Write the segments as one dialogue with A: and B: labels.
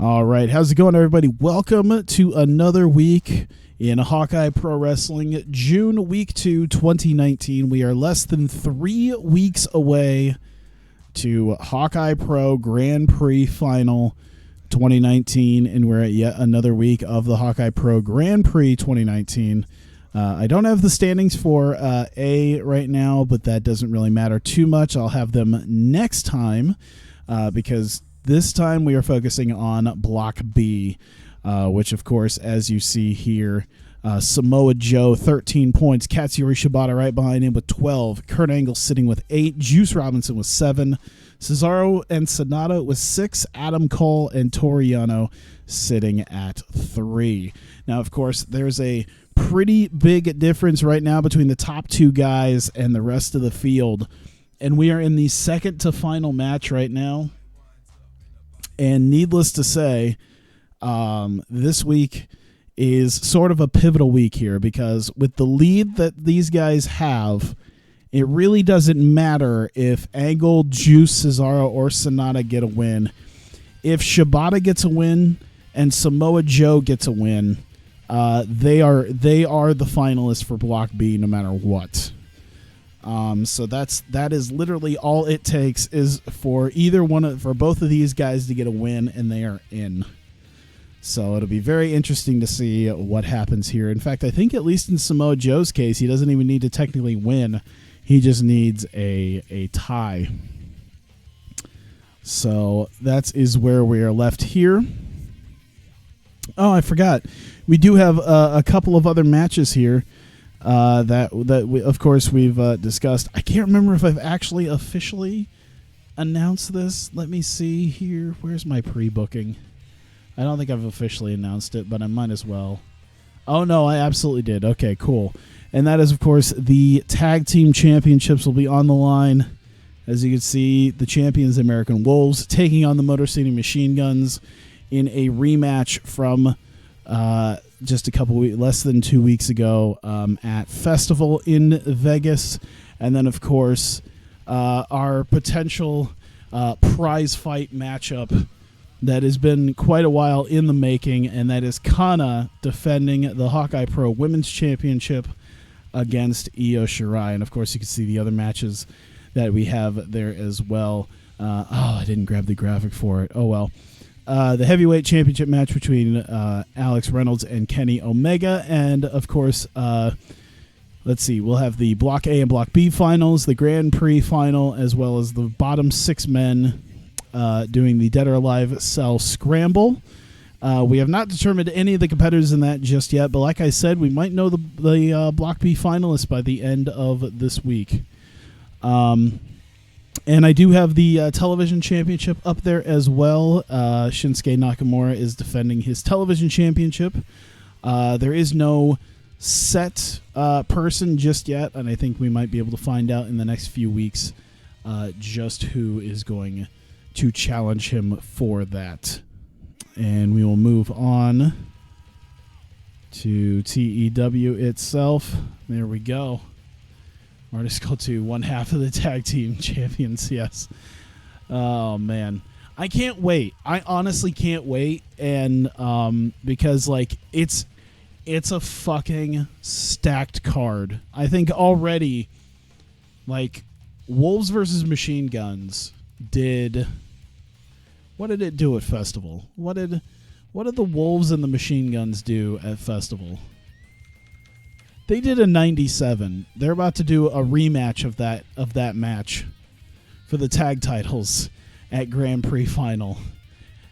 A: All right, how's it going, everybody? Welcome to another week in Hawkeye Pro Wrestling June, Week 2, 2019. We are less than 3 weeks away to Hawkeye Pro Grand Prix Final 2019, and we're at yet another week of the Hawkeye Pro Grand Prix 2019. I don't have the standings for A right now, but that doesn't really matter too much. I'll have them next time because this time we are focusing on Block B, which, of course, as you see here, Samoa Joe, 13 points. Katsuyori Shibata right behind him with 12. Kurt Angle sitting with 8. Juice Robinson with 7. Cesaro and Sonata with 6. Adam Cole and Toriano sitting at 3. Now, of course, there's a pretty big difference right now between the top 2 guys and the rest of the field. And we are in the second to final match right now. And needless to say, this week is sort of a pivotal week here because with the lead that these guys have, it really doesn't matter if Angle, Juice, Cesaro, or Sonata get a win. If Shibata gets a win and Samoa Joe gets a win, they are the finalists for Block B no matter what. So that is literally all it takes is for for both of these guys to get a win, and they are in. So it'll be very interesting to see what happens here. In fact, I think at least in Samoa Joe's case, he doesn't even need to technically win. He just needs a tie. So that is where we are left here. Oh, I forgot. We do have a couple of other matches here. That we, of course, we've discussed. I can't remember if I've actually officially announced this. Let me see here. Where's my pre-booking? I don't think I've officially announced it, but I might as well. Oh, no, I absolutely did. Okay, cool. And that is, of course, the Tag Team Championships will be on the line. As you can see, the champions, the American Wolves, taking on the Motor City Machine Guns in a rematch from just a couple weeks, less than 2 weeks ago at Festival in Vegas. And then, of course, our potential prize fight matchup that has been quite a while in the making, and that is Kana defending the Hawkeye Pro Women's Championship against Io Shirai. And, of course, you can see the other matches that we have there as well. I didn't grab the graphic for it. Oh, well. The heavyweight championship match between Alex Reynolds and Kenny Omega. And, of course, let's see, we'll have the Block A and Block B finals, the Grand Prix final, as well as the bottom 6 men doing the Dead or Alive Cell Scramble. We have not determined any of the competitors in that just yet, but like I said, we might know the Block B finalists by the end of this week. And I do have the television championship up there as well. Shinsuke Nakamura is defending his television championship. There is no set person just yet, and I think we might be able to find out in the next few weeks just who is going to challenge him for that. And we will move on to TEW itself. There we go. Article 2, one half of the tag team champions, yes. Oh, man. I can't wait. I honestly can't wait. And because, like, it's a fucking stacked card. I think already, like, Wolves versus Machine Guns did... What did it do at Festival? What did the Wolves and the Machine Guns do at Festival? They did a 97. They're about to do a rematch of that match for the tag titles at Grand Prix Final.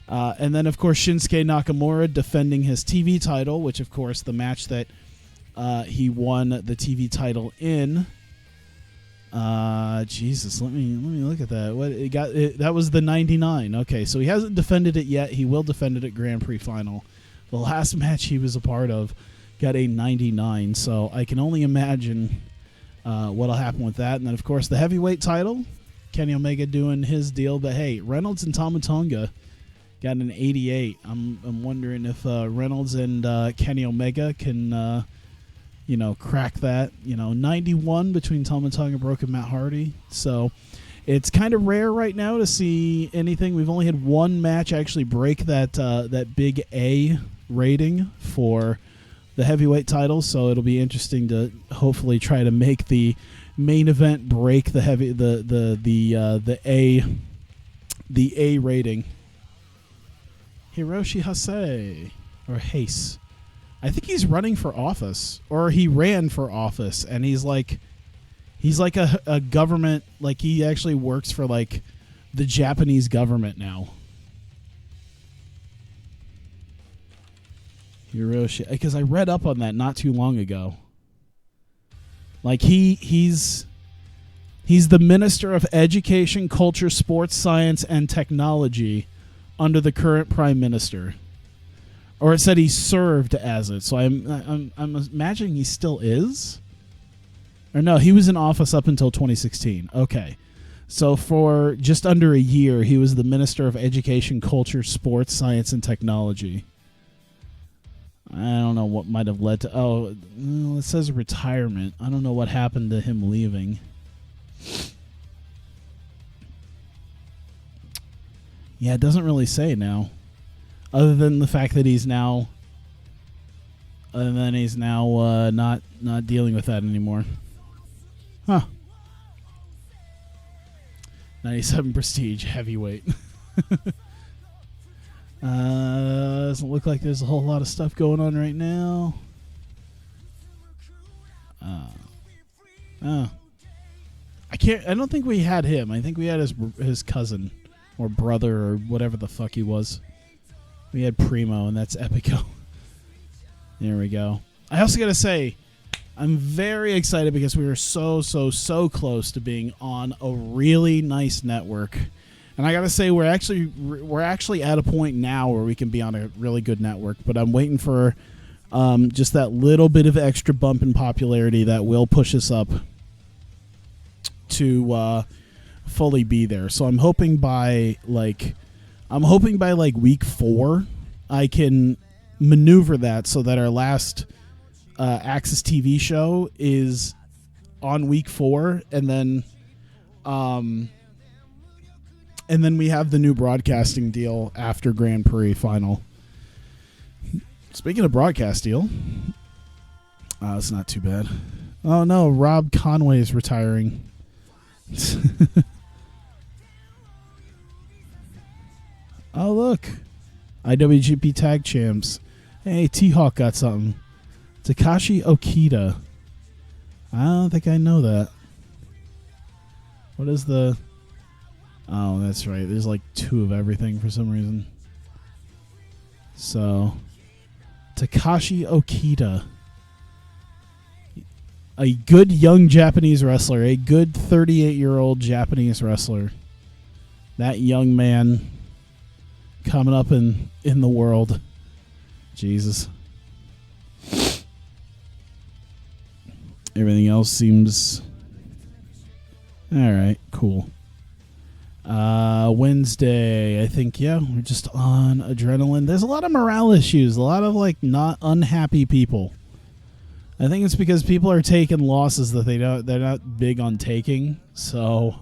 A: And then, of course, Shinsuke Nakamura defending his TV title, which, of course, the match that he won the TV title in. Jesus, let me look at that. What it got? That was the 99. Okay, so he hasn't defended it yet. He will defend it at Grand Prix Final. The last match he was a part of got a 99, so I can only imagine what'll happen with that. And then, of course, the heavyweight title, Kenny Omega doing his deal. But hey, Reynolds and Tama Tonga got an 88. I'm wondering if Reynolds and Kenny Omega can crack that. 91 between Tama Tonga, Broken Matt Hardy. So It's kind of rare right now to see anything. We've only had one match actually break that big A rating for the heavyweight title, so it'll be interesting to hopefully try to make the main event break the A rating. Hiroshi Hase or Hase. I think he's running for office, or he ran for office, and he's like a government, like he actually works for like the Japanese government now. Hiroshi, because I read up on that not too long ago. Like he's the Minister of Education, Culture, Sports, Science, and Technology under the current Prime Minister. Or it said he served as it, so I'm imagining he still is. Or no, he was in office up until 2016. Okay. So for just under a year, he was the Minister of Education, Culture, Sports, Science, and Technology. I don't know what might have led to... Oh, it says retirement. I don't know what happened to him leaving. Yeah, it doesn't really say now. Other than the fact that he's now... not dealing with that anymore. Huh. 97 Prestige Heavyweight. Doesn't look like there's a whole lot of stuff going on right now. I don't think we had him. I think we had his cousin or brother or whatever the fuck he was. We had Primo, and that's Epico. There we go. I also got to say, I'm very excited because we were so close to being on a really nice network. And I got to say, we're actually at a point now where we can be on a really good network, but I'm waiting for just that little bit of extra bump in popularity that will push us up to fully be there. So I'm hoping by week 4 I can maneuver that so that our last Access TV show is on week 4, and then we have the new broadcasting deal after Grand Prix Final. Speaking of broadcast deal, it's not too bad. Oh no, Rob Conway is retiring. Oh look, IWGP Tag Champs. Hey, T-Hawk got something. Takashi Okita. I don't think I know that. What is the... Oh, that's right. There's like 2 of everything for some reason. So, Takashi Okita. A good young Japanese wrestler. A good 38-year-old Japanese wrestler. That young man coming up in the world. Jesus. Everything else seems... Alright, cool. Wednesday, I think, we're just on adrenaline. There's a lot of morale issues, a lot of not unhappy people. I think it's because people are taking losses that they're not big on taking, so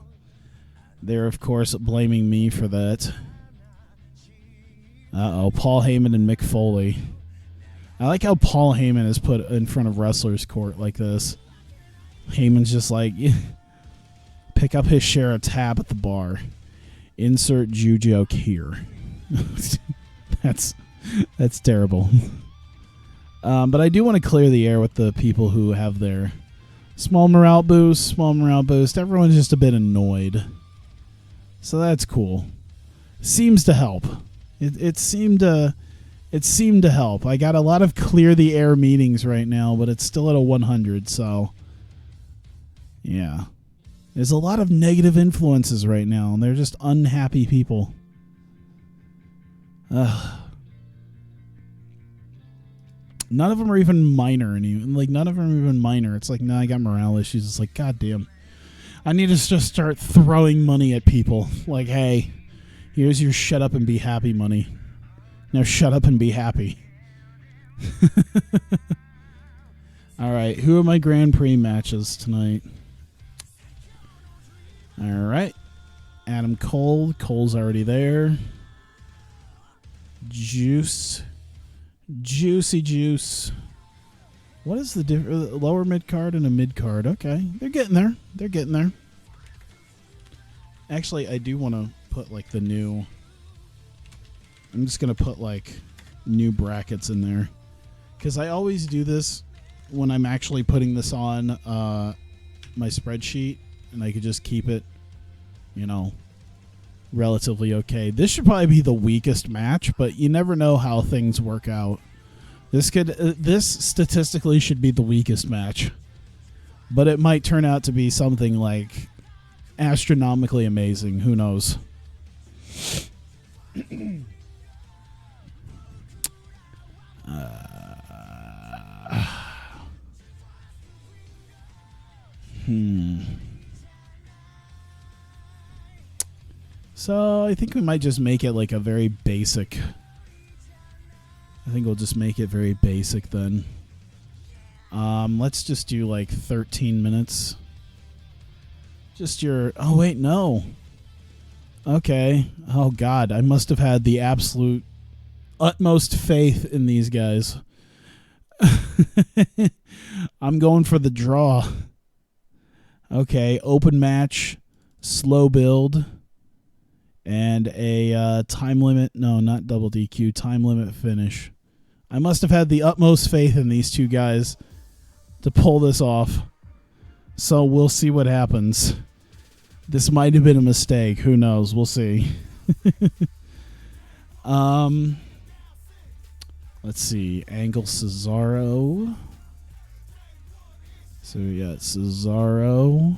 A: they're of course blaming me for that. Paul Heyman and Mick Foley. I like how Paul Heyman is put in front of wrestlers' court like this. Heyman's just like, pick up his share of tab at the bar. Insert Jew joke here. That's terrible. But I do want to clear the air with the people who have their small morale boost. Everyone's just a bit annoyed. So that's cool. Seems to help. It seemed to help. I got a lot of clear the air meetings right now, but it's still at a 100, so yeah. There's a lot of negative influences right now, and they're just unhappy people. None of them are even minor. None of them are even minor. It's like, I got morale issues. It's like, goddamn. I need to just start throwing money at people. Like, hey, here's your shut up and be happy money. Now shut up and be happy. All right, who are my Grand Prix matches tonight? All right, Adam Cole. Cole's already there. Juicy Juice. What is the lower mid card and a mid card? Okay, they're getting there. They're getting there. Actually, I do want to put like the new. I'm just gonna put like new brackets in there because I always do this when I'm actually putting this on my spreadsheet, and I could just keep it, you know, relatively okay. This should probably be the weakest match, but you never know how things work out. This statistically should be the weakest match, but it might turn out to be something like astronomically amazing. Who knows? So I think we might just make it like a very basic. I think we'll just make it very basic then. Let's just do like 13 minutes. Just your... Oh, wait, no. Okay. Oh, God. I must have had the absolute utmost faith in these guys. I'm going for the draw. Okay. Open match. Slow build. And a time limit. No, not double DQ. Time limit finish. I must have had the utmost faith in these two guys to pull this off. So we'll see what happens. This might have been a mistake. Who knows? We'll see. Let's see. Angle Cesaro. So we got Cesaro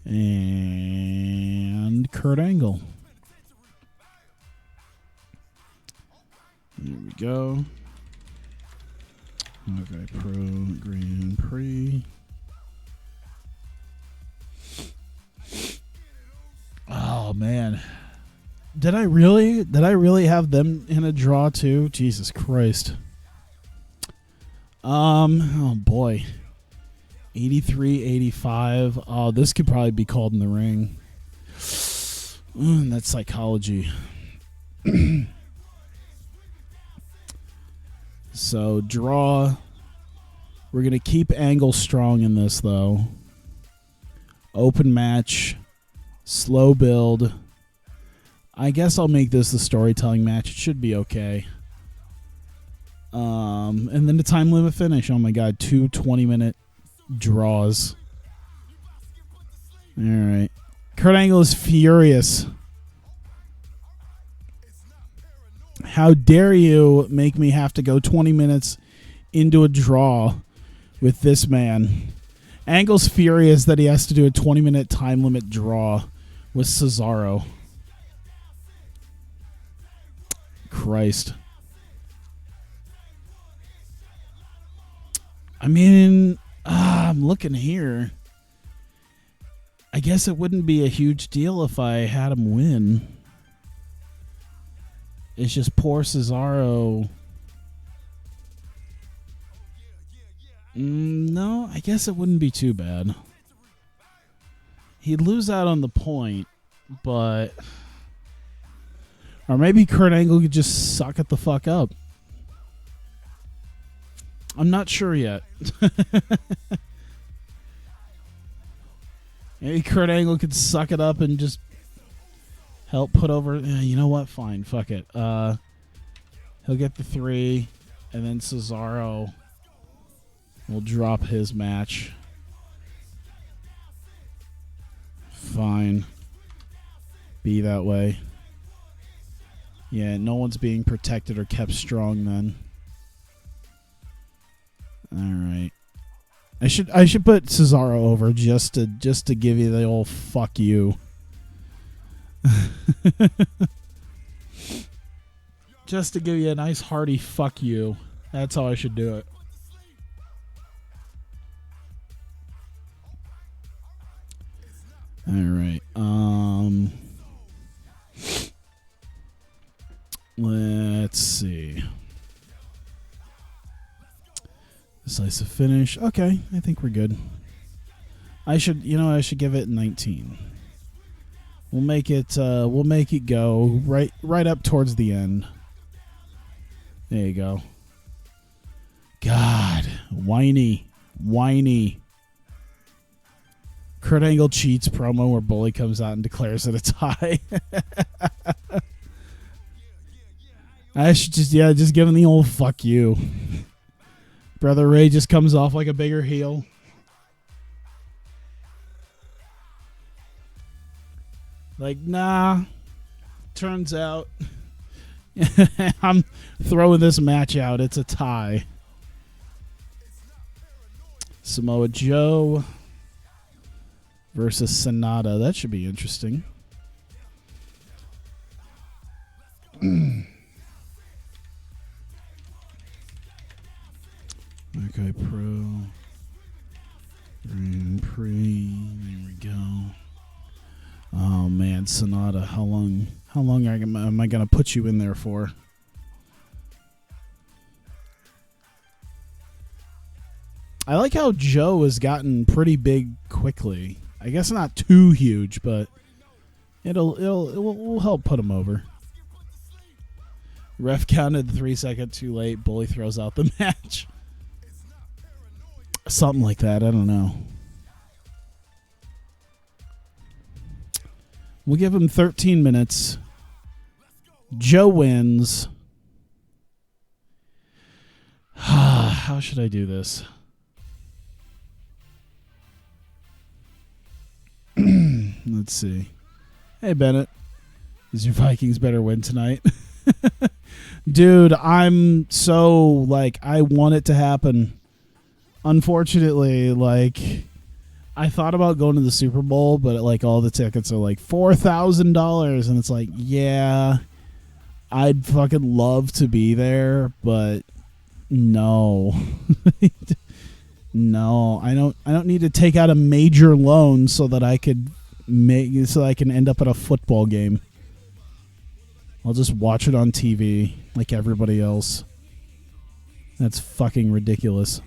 A: and Kurt Angle. There we go. Hawkeye Pro Grand Prix. Oh man. Did I really have them in a draw too? Jesus Christ. Oh boy. 83, 85. Oh, this could probably be called in the ring. That's psychology. So, draw. We're going to keep Angle strong in this, though. Open match. Slow build. I guess I'll make this the storytelling match. It should be okay. And then the time limit finish. Oh, my God. 2 20-minute draws. All right. Kurt Angle is furious. How dare you make me have to go 20 minutes into a draw with this man? Angle's furious that he has to do a 20-minute time limit draw with Cesaro. Christ. I mean, I'm looking here. I guess it wouldn't be a huge deal if I had him win. It's just poor Cesaro. No, I guess it wouldn't be too bad. He'd lose out on the point, but... Or maybe Kurt Angle could just suck it the fuck up. I'm not sure yet. Maybe Kurt Angle could suck it up and just... help put over... you know what? Fine. Fuck it. He'll get the 3, and then Cesaro will drop his match. Fine. Be that way. Yeah, no one's being protected or kept strong then. Alright. I should put Cesaro over just to give you the old fuck you. Just to give you a nice hearty fuck you. That's how I should do it. Alright. Let's see. Decisive finish. Okay, I think we're good. I should give it 19. We'll make it go right up towards the end. There you go. God, whiny. Kurt Angle cheats promo where Bully comes out and declares it a tie. I should just give him the old fuck you. Brother Ray just comes off like a bigger heel. Like, nah. Turns out I'm throwing this match out. It's a tie. Samoa Joe versus Sonata. That should be interesting. Hawkeye Pro Grand Prix. There we go. Oh man, Sonata, how long am I gonna put you in there for? I like how Joe has gotten pretty big quickly. I guess not too huge, but it will help put him over. Ref counted 3 seconds too late. Bully throws out the match. Something like that. I don't know. We'll give him 13 minutes. Joe wins. How should I do this? Let's see. Hey, Bennett. Is your Vikings better win tonight? Dude, I'm so, I want it to happen. Unfortunately, I thought about going to the Super Bowl, but all the tickets are $4,000, and it's yeah, I'd fucking love to be there, but no. No, I don't need to take out a major loan so that I can end up at a football game. I'll just watch it on TV like everybody else. That's fucking ridiculous.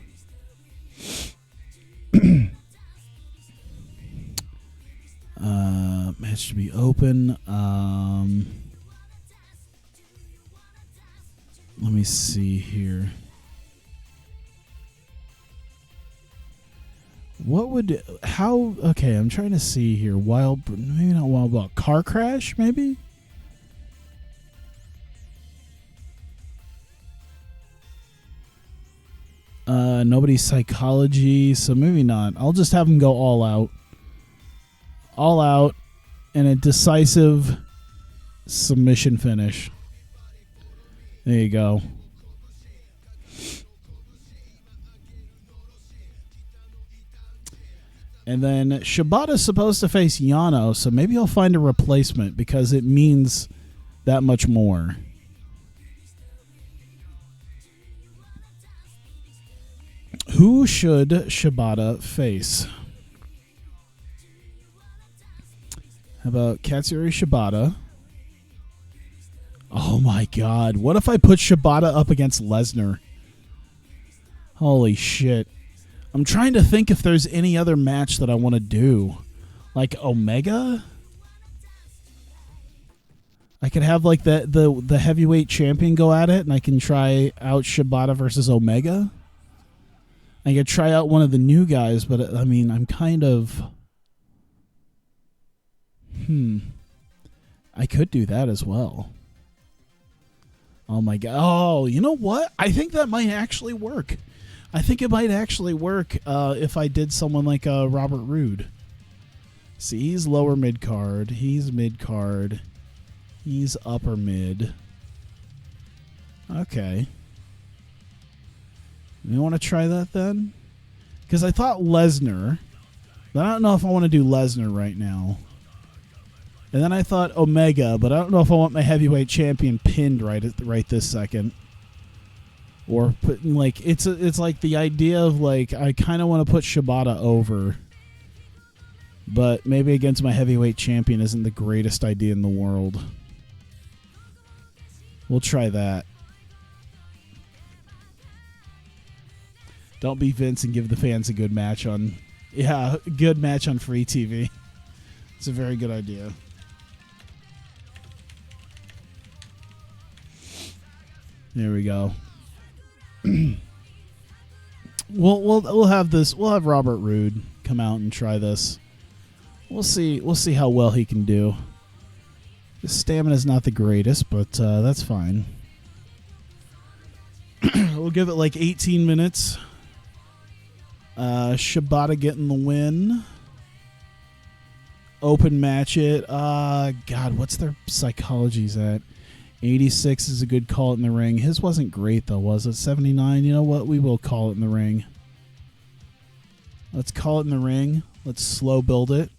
A: Match to be open. Let me see here. Okay, I'm trying to see here. Maybe not wild, but car crash, maybe? Nobody's psychology, so maybe not. I'll just have him go all out. All out in a decisive submission finish. There you go. And then Shibata's supposed to face Yano, so maybe I'll find a replacement because it means that much more. Who should Shibata face? How about Katsuyori Shibata? Oh my god. What if I put Shibata up against Lesnar? Holy shit. I'm trying to think if there's any other match that I want to do. Like Omega? I could have the heavyweight champion go at it, and I can try out Shibata versus Omega. I could try out one of the new guys, but I mean, I'm kind of... I could do that as well. Oh my god. Oh, you know what? I think that might actually work. I think it might actually work if I did someone like Robert Roode. See, he's lower mid-card. He's mid-card. He's upper mid. Okay. You want to try that then? Because I thought Lesnar, but I don't know if I want to do Lesnar right now. And then I thought Omega, but I don't know if I want my heavyweight champion pinned right this second. Or put it's like the idea of I kind of want to put Shibata over, but maybe against my heavyweight champion isn't the greatest idea in the world. We'll try that. Don't be Vince and give the fans a good match on... Yeah, good match on free TV. It's a very good idea. There we go. We'll have this. We'll have Robert Roode come out and try this. We'll see how well he can do. His stamina is not the greatest, but that's fine. We'll give it like 18 minutes. Shibata getting the win. Open match it. God, what's their psychologies at? 86 is a good call it in the ring. His wasn't great, though, was it? 79? You know what? We will call it in the ring. Let's call it in the ring. Let's slow build it.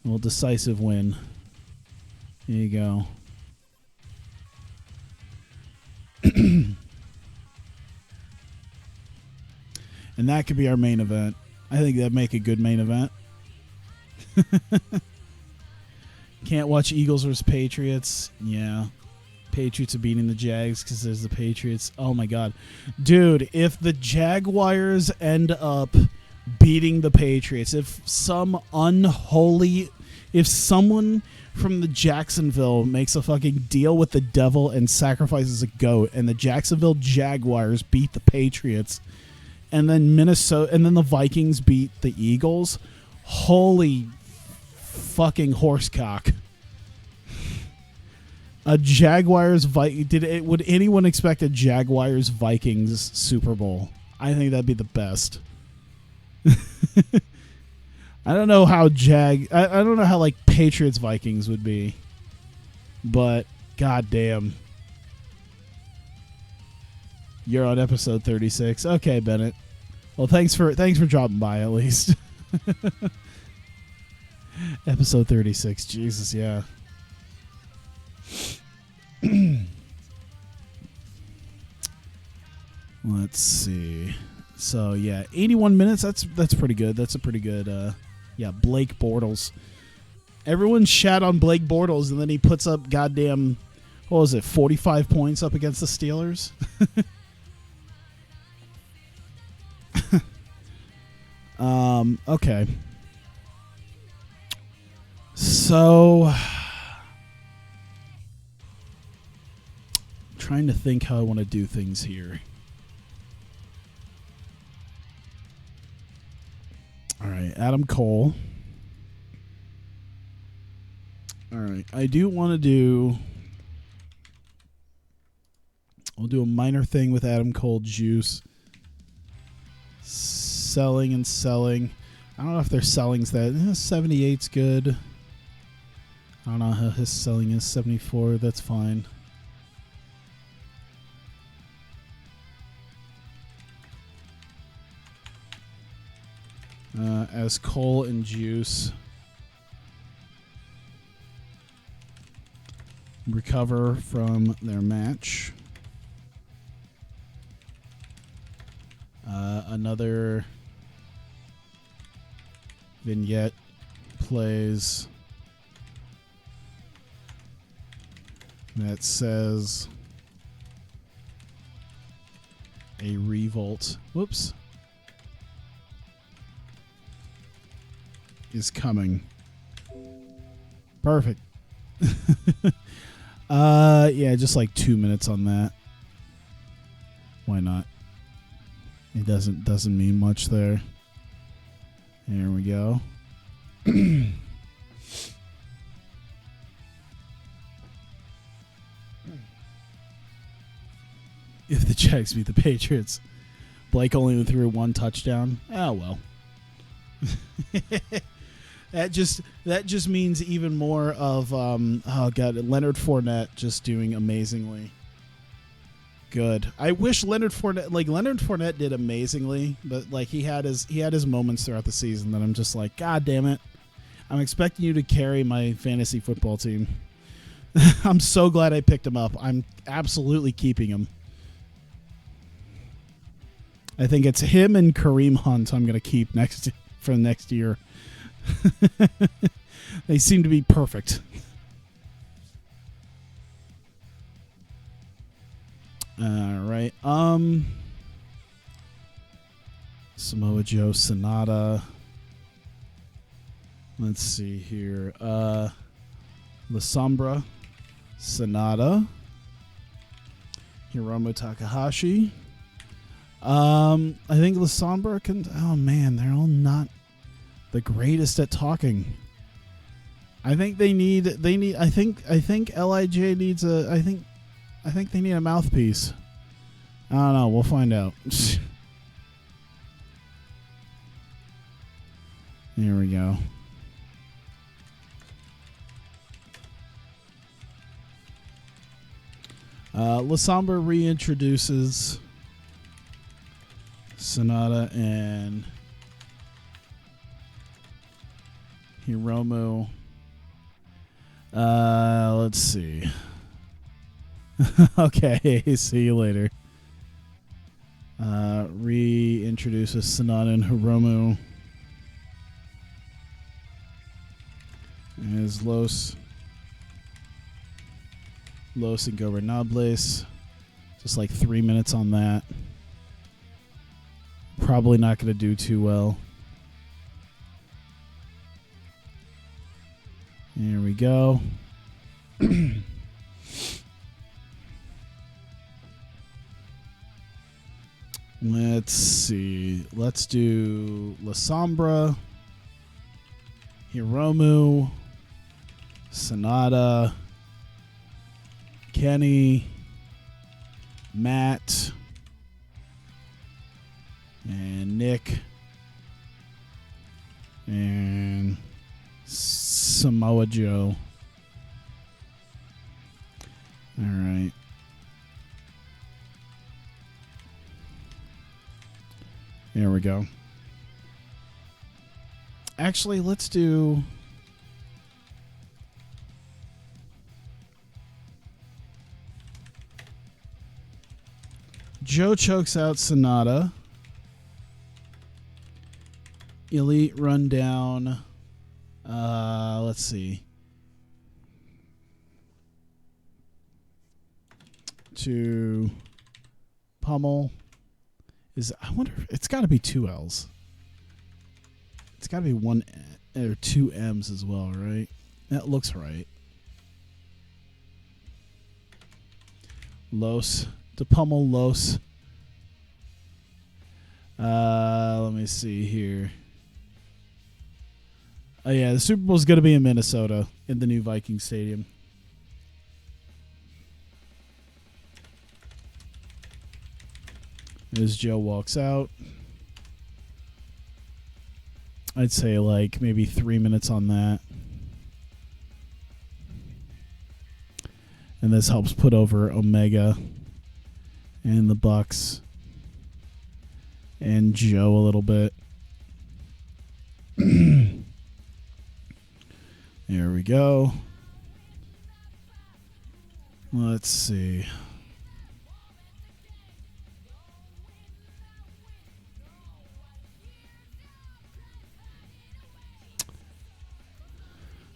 A: And we'll decisive win. There you go. And that could be our main event. I think that'd make a good main event. Can't watch Eagles versus Patriots. Yeah. Patriots are beating the Jags because there's the Patriots. Oh, my God. Dude, if the Jaguars end up beating the Patriots, if someone from the Jacksonville makes a fucking deal with the devil and sacrifices a goat, and the Jacksonville Jaguars beat the Patriots, and then the Vikings beat the Eagles, holy fucking horsecock. Would anyone expect a Jaguars Vikings Super Bowl? I think that'd be the best. I don't know how I don't know how like Patriots Vikings would be, but goddamn. You're on episode 36. Okay, Bennett. Well, thanks for dropping by at least. Episode 36. Jesus, yeah. Let's see. So yeah, 81 minutes. That's pretty good. That's a pretty good. Yeah, Blake Bortles. Everyone shat on Blake Bortles, and then he puts up goddamn, what was it, 45 points up against the Steelers. Okay. So, trying to think how I want to do things here. All right, Adam Cole. All right, I do want to do... We'll do a minor thing with Adam Cole juice. Selling and selling. I don't know if their selling's that. 78's good. I don't know how his selling is. 74, that's fine. As Cole and Juice recover from their match. Another vignette plays that says a revolt. Whoops. Is coming. Perfect. Yeah, just like 2 minutes on that. Why not? It doesn't mean much there. There we go. If the Jags beat the Patriots, Blake only threw one touchdown. Oh well. That just means even more of oh god, Leonard Fournette just doing amazingly good. I wish Leonard Fournette did amazingly, but like he had his moments throughout the season that I'm just like, god damn it, I'm expecting you to carry my fantasy football team. I'm so glad I picked him up. I'm absolutely keeping him. I think it's him and Kareem Hunt I'm going to keep for next year. They seem to be perfect. All right. Samoa Joe, Sonata. Let's see here. La Sombra, Sonata. Hiromu Takahashi. I think La Sombra can. Oh man, they're all not the greatest at talking. I think they need. I think Lij needs a. I think they need a mouthpiece. I don't know. We'll find out. Here we go. La Sombra reintroduces Sonata and Hiromu. Let's see. Okay, see you later. Reintroduces Sonata and Hiromu as Los Ingobernables. Just like 3 minutes on that. Probably not going to do too well. Here we go. Let's see. Let's do La Sombra, Hiromu, Sonata, Kenny, Matt, and Nick, and Samoa Joe. All right. There we go. Actually, let's do... Joe chokes out Sonata. Elite rundown. Let's see. To Pummel. I wonder if it's got to be 2 L's. It's got to be 1 or 2 M's as well, right? That looks right. Los. To Pummel Los. Let me see here. Oh yeah, the Super Bowl is going to be in Minnesota in the new Viking Stadium. As Joe walks out, I'd say like maybe 3 minutes on that. And this helps put over Omega and the Bucks and Joe a little bit. There we go. Let's see.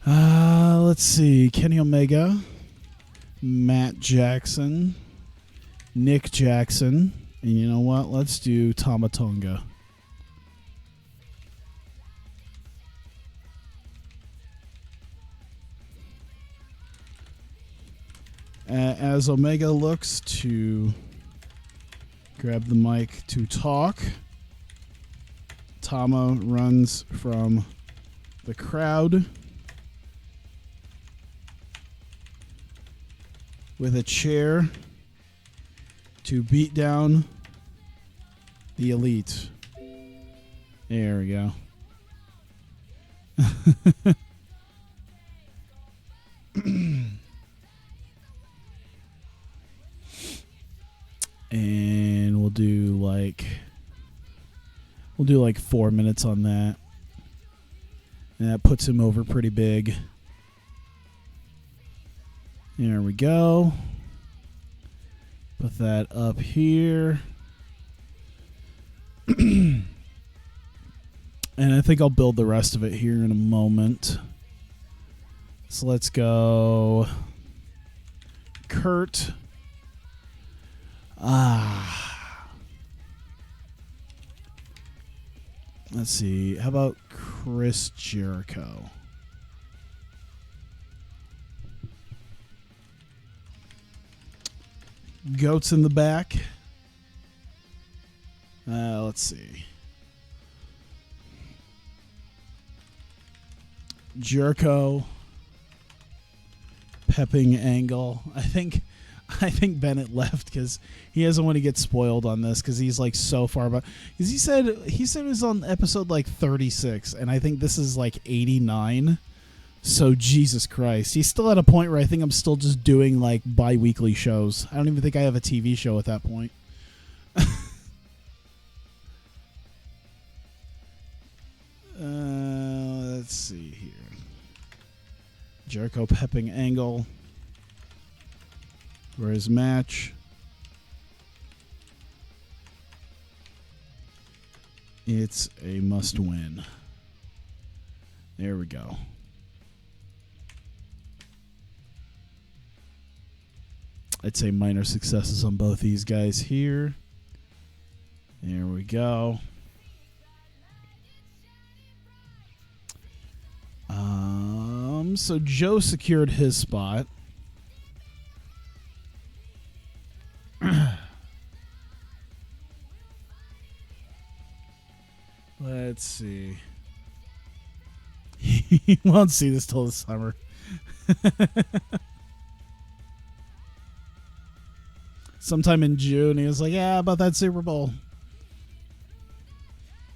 A: Let's see. Kenny Omega, Matt Jackson, Nick Jackson, and you know what? Let's do Tama Tonga. As Omega looks to grab the mic to talk, Tama runs from the crowd with a chair to beat down the Elite. There we go. And we'll do like 4 minutes on that. And that puts him over pretty big. There we go. Put that up here. And I think I'll build the rest of it here in a moment. So let's go Kurt. Let's see. How about Chris Jericho? Goats in the back. Let's see. Jericho. Pepping Angle. I think Bennett left because he doesn't want to get spoiled on this because he's like so far back. Because he said it was on episode like 36, and I think this is like 89. So Jesus Christ, he's still at a point where I think I'm still just doing like bi-weekly shows. I don't even think I have a TV show at that point. Let's see here. Jericho pepping Angle for his match. It's a must win. There we go. I'd say minor successes on both these guys here. There we go. So Joe secured his spot. Let's see. He won't see this till the summer. Sometime in June, he was like, yeah, about that Super Bowl.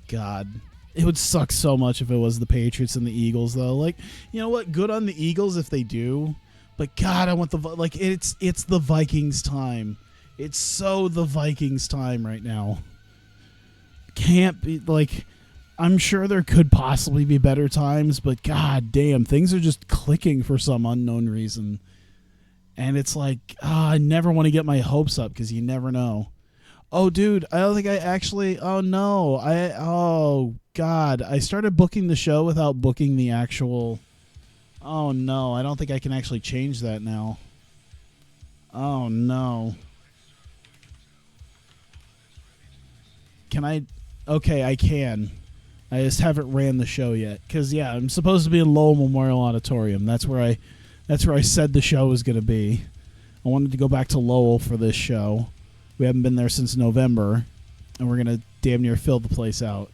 A: God. It would suck so much if it was the Patriots and the Eagles, though. Like, you know what? Good on the Eagles if they do. But God, I want the it's the Vikings time. It's so the Vikings time right now. Can't be like, I'm sure there could possibly be better times, but God damn, things are just clicking for some unknown reason. And it's like, I never want to get my hopes up because you never know. Oh, dude, I don't think I actually. Oh no, oh God, I started booking the show without booking the actual. Oh no, I don't think I can actually change that now. Oh no. Can I? Okay, I can. I just haven't ran the show yet. Because, yeah, I'm supposed to be in Lowell Memorial Auditorium. That's where I said the show was going to be. I wanted to go back to Lowell for this show. We haven't been there since November. And we're going to damn near fill the place out.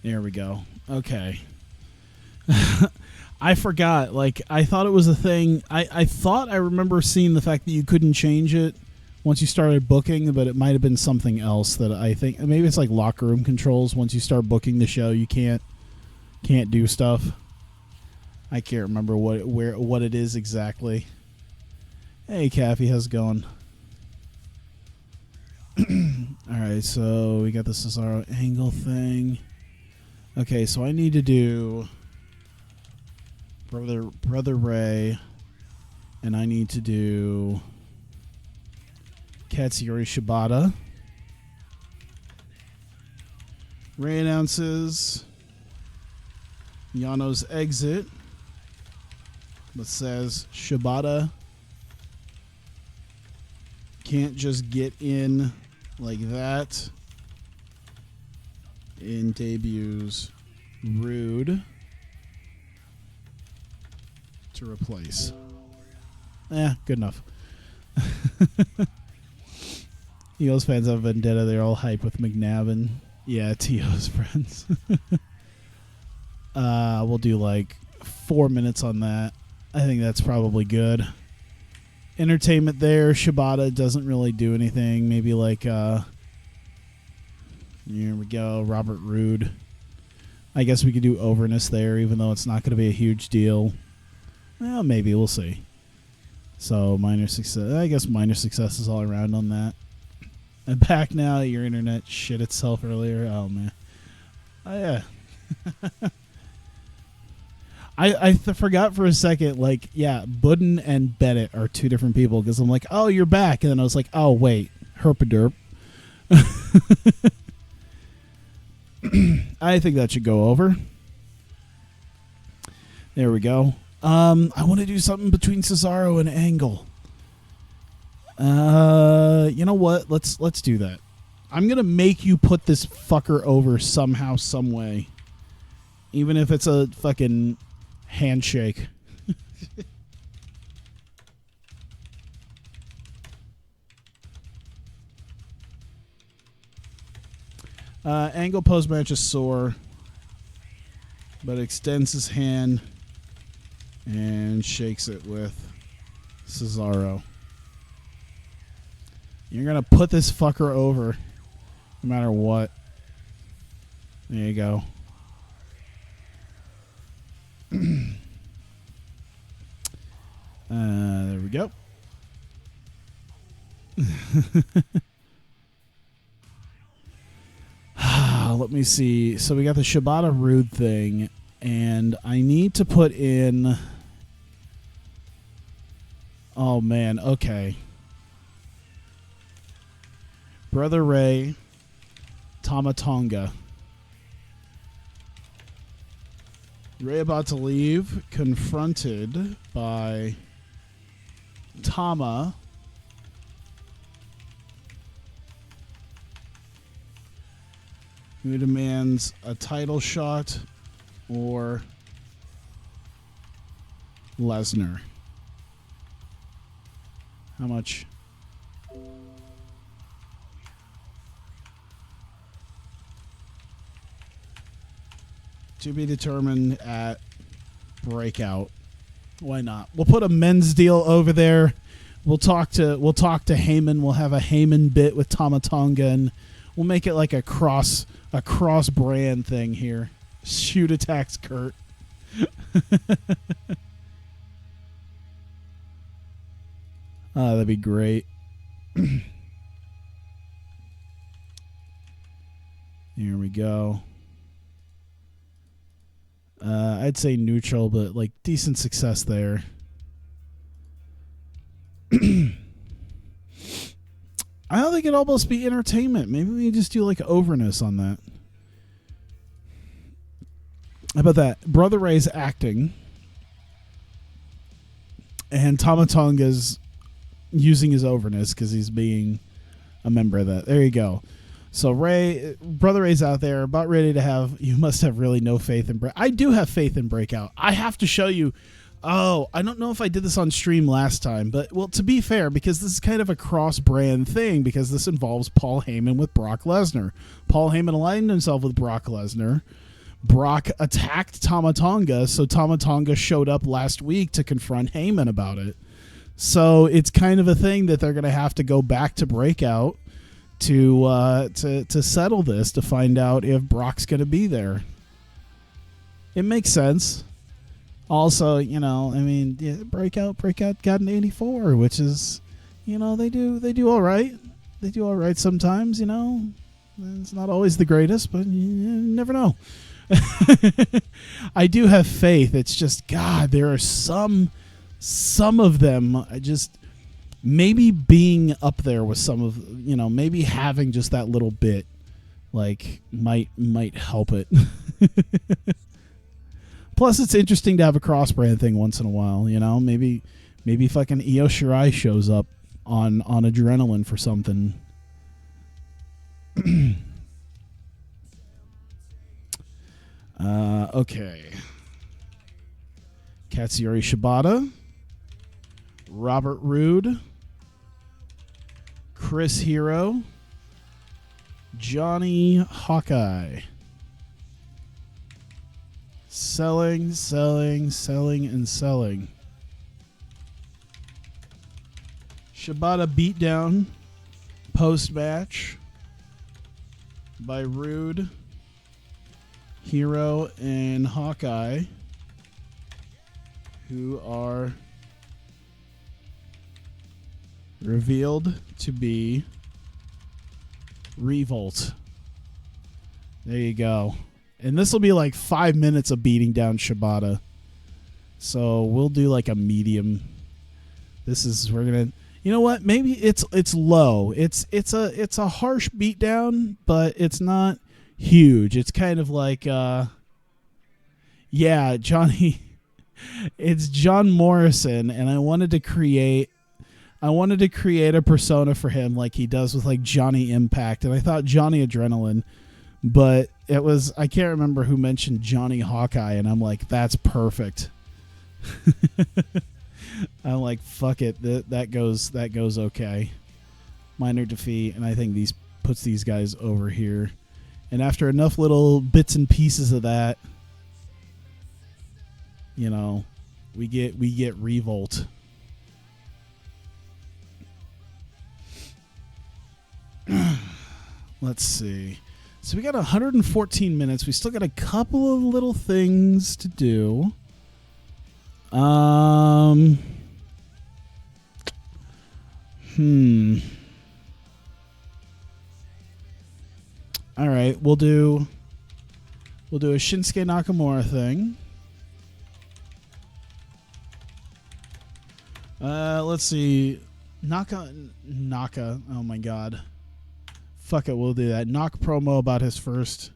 A: There we go. Okay. I forgot. Like, I thought it was a thing. I thought I remember seeing the fact that you couldn't change it once you started booking, but it might have been something else that I think. Maybe it's like locker room controls. Once you start booking the show, you can't do stuff. I can't remember what it is exactly. Hey, Caffey, how's it going? All right, so we got the Cesaro angle thing. Okay, so I need to do Brother Ray, and I need to do Katsuyori Shibata. Ray announces Yano's exit, but says Shibata can't just get in like that. In debuts Rude to replace. Good enough. Eagles fans have vendetta. They're all hype with McNabb. Yeah, T.O.'s friends. We'll do like 4 minutes on that. I think that's probably good. Entertainment there. Shibata doesn't really do anything. Maybe like, here we go. Robert Roode. I guess we could do overness there, even though it's not going to be a huge deal. Well, maybe. We'll see. So, minor success. I guess minor successes all around on that. I'm back now. Your internet shit itself earlier. Oh, man. Oh, yeah. I forgot for a second, like, yeah, Budden and Bennett are two different people, because I'm like, oh, you're back. And then I was like, oh, wait. Herpaderp. I think that should go over. There we go. I want to do something between Cesaro and Angle. You know what? Let's do that. I'm gonna make you put this fucker over somehow, some way. Even if it's a fucking handshake. Angle post-match is sore, but extends his hand and shakes it with Cesaro. You're going to put this fucker over no matter what. There you go. There we go. Let me see. So we got the Shibata Rude thing, and I need to put in... Oh, man. Okay. Brother Ray, Tama Tonga. Ray about to leave, confronted by Tama. Who demands a title shot or Lesnar? How much? To be determined at Breakout. Why not? We'll put a men's deal over there. We'll talk to Heyman. We'll have a Heyman bit with Tama Tonga, and we'll make it like a cross brand thing here. Shoot attacks Kurt. That'd be great. Here we go. I'd say neutral, but like decent success there. I don't think it'd almost be entertainment. Maybe we just do like overness on that. How about that? Brother Ray's acting, and Tama Tonga's using his overness because he's being a member of that. There you go. So Brother Ray's out there, about ready to have. You must have really no faith in I do have faith in Breakout. I have to show you. Oh, I don't know if I did this on stream last time, but well, to be fair, because this is kind of a cross-brand thing, because this involves Paul Heyman with Brock Lesnar. Paul Heyman aligned himself with Brock Lesnar. Brock attacked Tama Tonga, so Tama Tonga showed up last week to confront Heyman about it. So it's kind of a thing that they're going to have to go back to Breakout to settle this, to find out if Brock's going to be there. It makes sense. Also, you know, I mean, yeah, Breakout got an 84, which is, you know, they do all right. They do all right sometimes, you know. It's not always the greatest, but you never know. I do have faith. It's just, God, there are some of them. I just, maybe being up there with some of, you know, maybe having just that little bit, like, might help it. Plus, it's interesting to have a cross-brand thing once in a while, you know? Maybe fucking Io Shirai shows up on Adrenaline for something. Okay. Katsuyori Shibata. Robert Roode. Chris Hero. Johnny Hawkeye. Selling, and selling. Shibata beatdown post-match by Rude, Hero, and Hawkeye, who are revealed to be Revolt. There you go. And this will be like 5 minutes of beating down Shibata. So we'll do like a medium. We're gonna, you know what? Maybe it's low. It's a harsh beatdown, but it's not huge. It's kind of like, yeah, Johnny. It's John Morrison, and I wanted to create a persona for him like he does with like Johnny Impact, and I thought Johnny Adrenaline, but it was, I can't remember who mentioned Johnny Hawkeye, and I'm like, that's perfect. I'm like, fuck it, that goes okay. Minor defeat, and I think these puts these guys over here. And after enough little bits and pieces of that, you know, we get Revolt. Let's see. So we got 114 minutes. We still got a couple of little things to do. All right, we'll do a Shinsuke Nakamura thing. Let's see. Naka. Oh my god. Fuck it, we'll do that. Knock promo about his first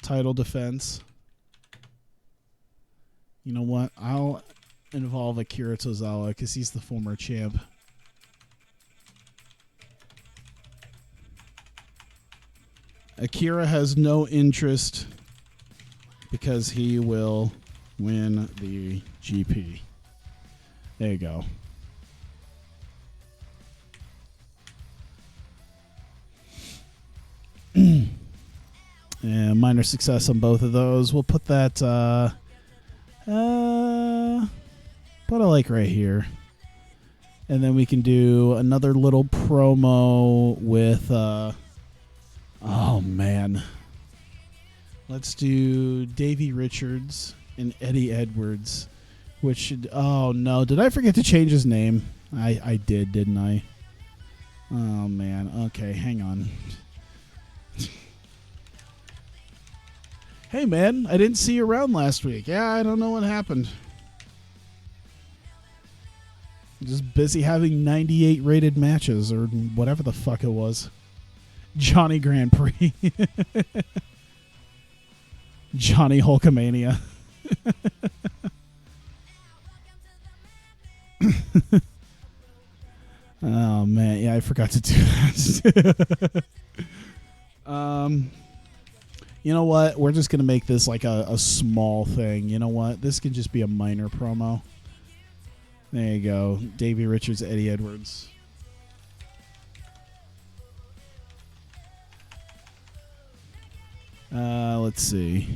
A: title defense. You know what? I'll involve Akira Tozawa because he's the former champ. Akira has no interest because he will win the GP. There you go. And minor success on both of those. We'll put that put a like right here. And then we can do another little promo with oh man. Let's do Davey Richards and Eddie Edwards, which should, oh no, did I forget to change his name? I did, didn't I? Oh man. Okay, hang on. Hey man, I didn't see you around last week. Yeah, I don't know what happened. Just busy having 98 rated matches or whatever the fuck it was. Johnny Grand Prix. Johnny Hulkamania. Oh man, yeah, I forgot to do that. You know what? We're just gonna make this like a small thing. You know what? This can just be a minor promo. There you go. Davey Richards, Eddie Edwards. Let's see.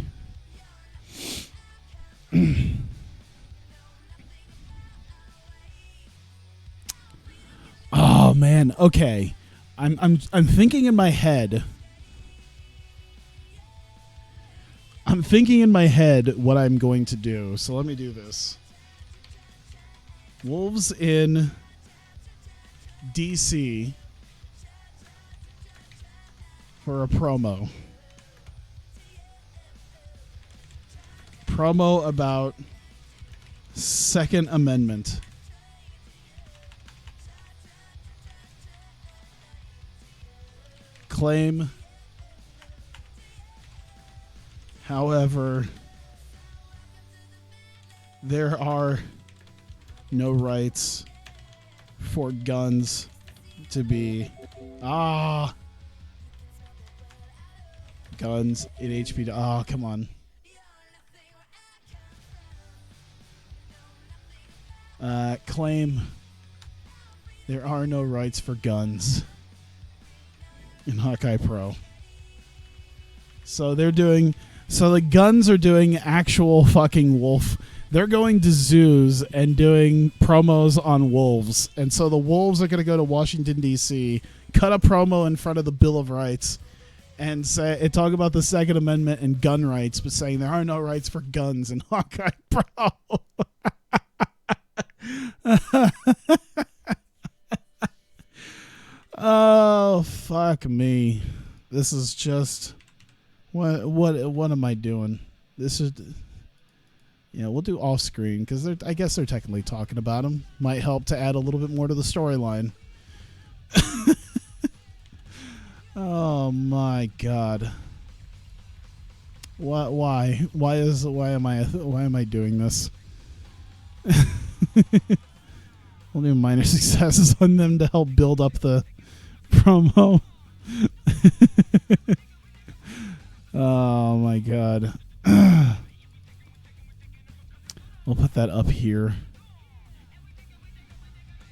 A: Oh man. Okay. I'm thinking in my head. I'm thinking in my head what I'm going to do. So let me do this. Wolves in DC for a promo. Promo about Second Amendment. Claim, however, there are no rights for guns to be guns in HP. Oh, come on. Claim there are no rights for guns in Hawkeye Pro. So they're doing, so the guns are doing actual fucking wolf. They're going to zoos and doing promos on wolves. And so the wolves are going to go to Washington, D.C., cut a promo in front of the Bill of Rights and talk about the Second Amendment and gun rights, but saying there are no rights for guns in Hawkeye Pro. Oh, fuck me. This is just... What am I doing? This is... Yeah, we'll do off screen because I guess they're technically talking about him. Might help to add a little bit more to the storyline. Oh my god! Why am I doing this? We'll do minor successes on them to help build up the promo. Oh my god. We'll put that up here.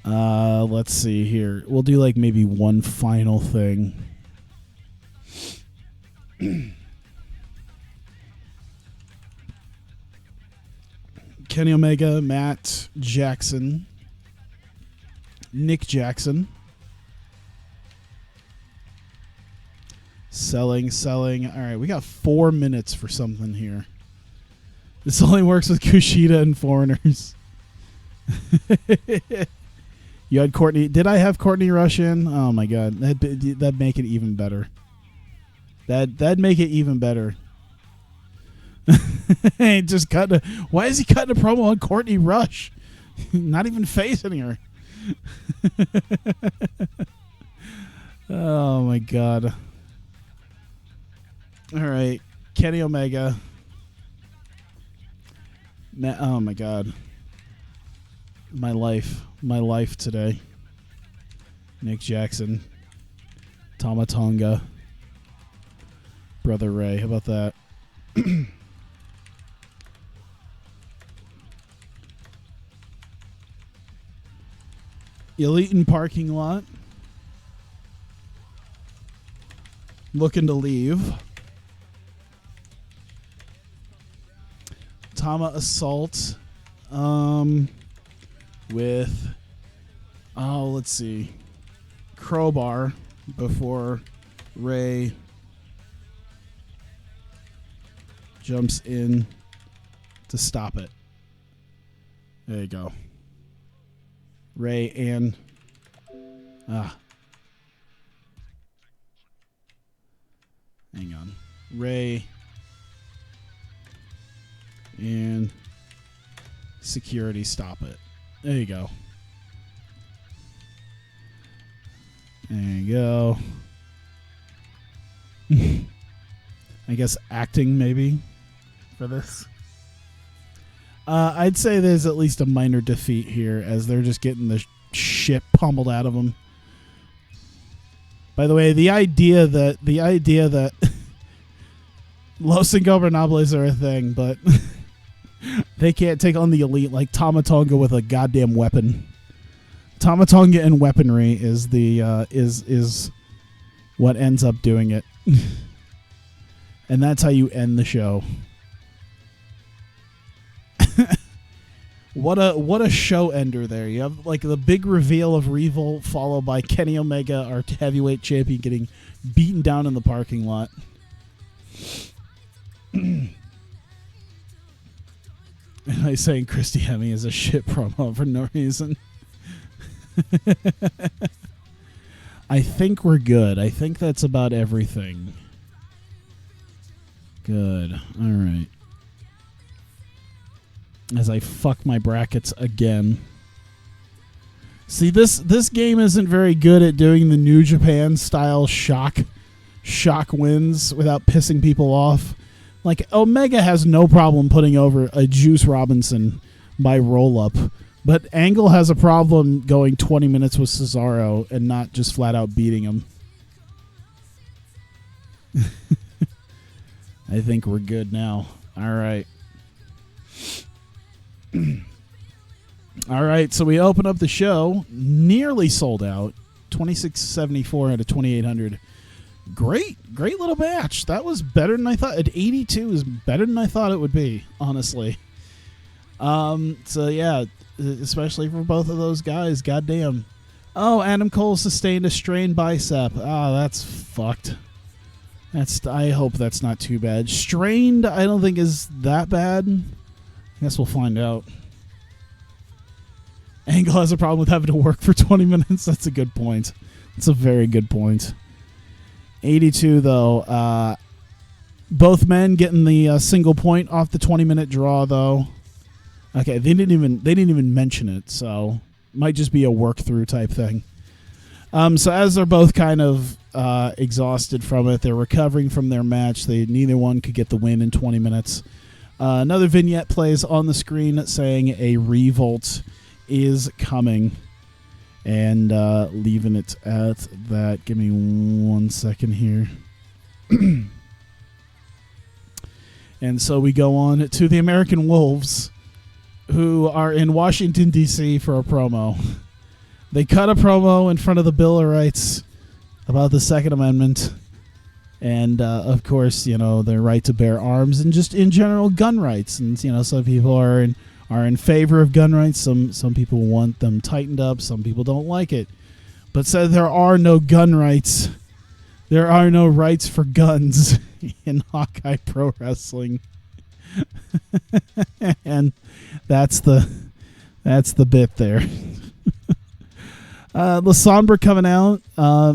A: Let's see here. We'll do like maybe one final thing. Kenny Omega, Matt Jackson, Nick Jackson. Selling. All right, we got 4 minutes for something here. This only works with Kushida and foreigners. You had Courtney. Did I have Courtney rush in? Oh my god, that'd make it even better. That'd make it even better. Just cut. Why is he cutting a promo on Courtney Rush? Not even facing her. Oh my god. All right, Kenny Omega. Oh my god. My life today. Nick Jackson. Tama Tonga. Brother Ray. How about that? Elite in parking lot. Looking to leave. Tama assault. With let's see. Crowbar before Ray jumps in to stop it. There you go. Ray and hang on. Ray and security stop it. There you go. There you go. I guess acting maybe for this. I'd say there's at least a minor defeat here as they're just getting the shit pummeled out of them. By the way, the idea that Los Ingobernables are a thing, but they can't take on the Elite like Tama Tonga with a goddamn weapon. Tama Tonga and weaponry is the is what ends up doing it. And that's how you end the show. What a show ender there. You have like the big reveal of Revolt followed by Kenny Omega, our heavyweight champion, getting beaten down in the parking lot. And I saying Christy Hemme is a shit promo for no reason. I think we're good. I think that's about everything. Good. All right. As I fuck my brackets again. See, this game isn't very good at doing the New Japan style shock wins without pissing people off. Like, Omega has no problem putting over a Juice Robinson by roll-up, but Angle has a problem going 20 minutes with Cesaro and not just flat-out beating him. I think we're good now. All right. All right, so we open up the show. Nearly sold out. 2674 out of 2800. Great little match. That was better than I thought. At 82 is better than I thought it would be, honestly. So yeah, especially for both of those guys. Goddamn. Oh, Adam Cole sustained a strained bicep. Ah, that's fucked. I hope that's not too bad. Strained, I don't think is that bad. I guess we'll find out. Angle has a problem with having to work for 20 minutes. That's a good point. That's a very good point. 82 though. Both men getting the single point off the 20-minute draw though. Okay, they didn't even mention it, so might just be a work through type thing. So as they're both kind of exhausted from it, they're recovering from their match. Neither one could get the win in 20 minutes. Another vignette plays on the screen saying a revolt is coming. And leaving it at that. Give me 1 second here. And so we go on to the American Wolves, who are in Washington, D.C. for a promo. They cut a promo in front of the Bill of Rights about the Second Amendment. And, of course, their right to bear arms and just in general gun rights. And, some people are in favor of gun rights. Some people want them tightened up. Some people don't like it. But said there are no gun rights. There are no rights for guns in Hawkeye Pro Wrestling. And that's the bit there. La Sombra coming out,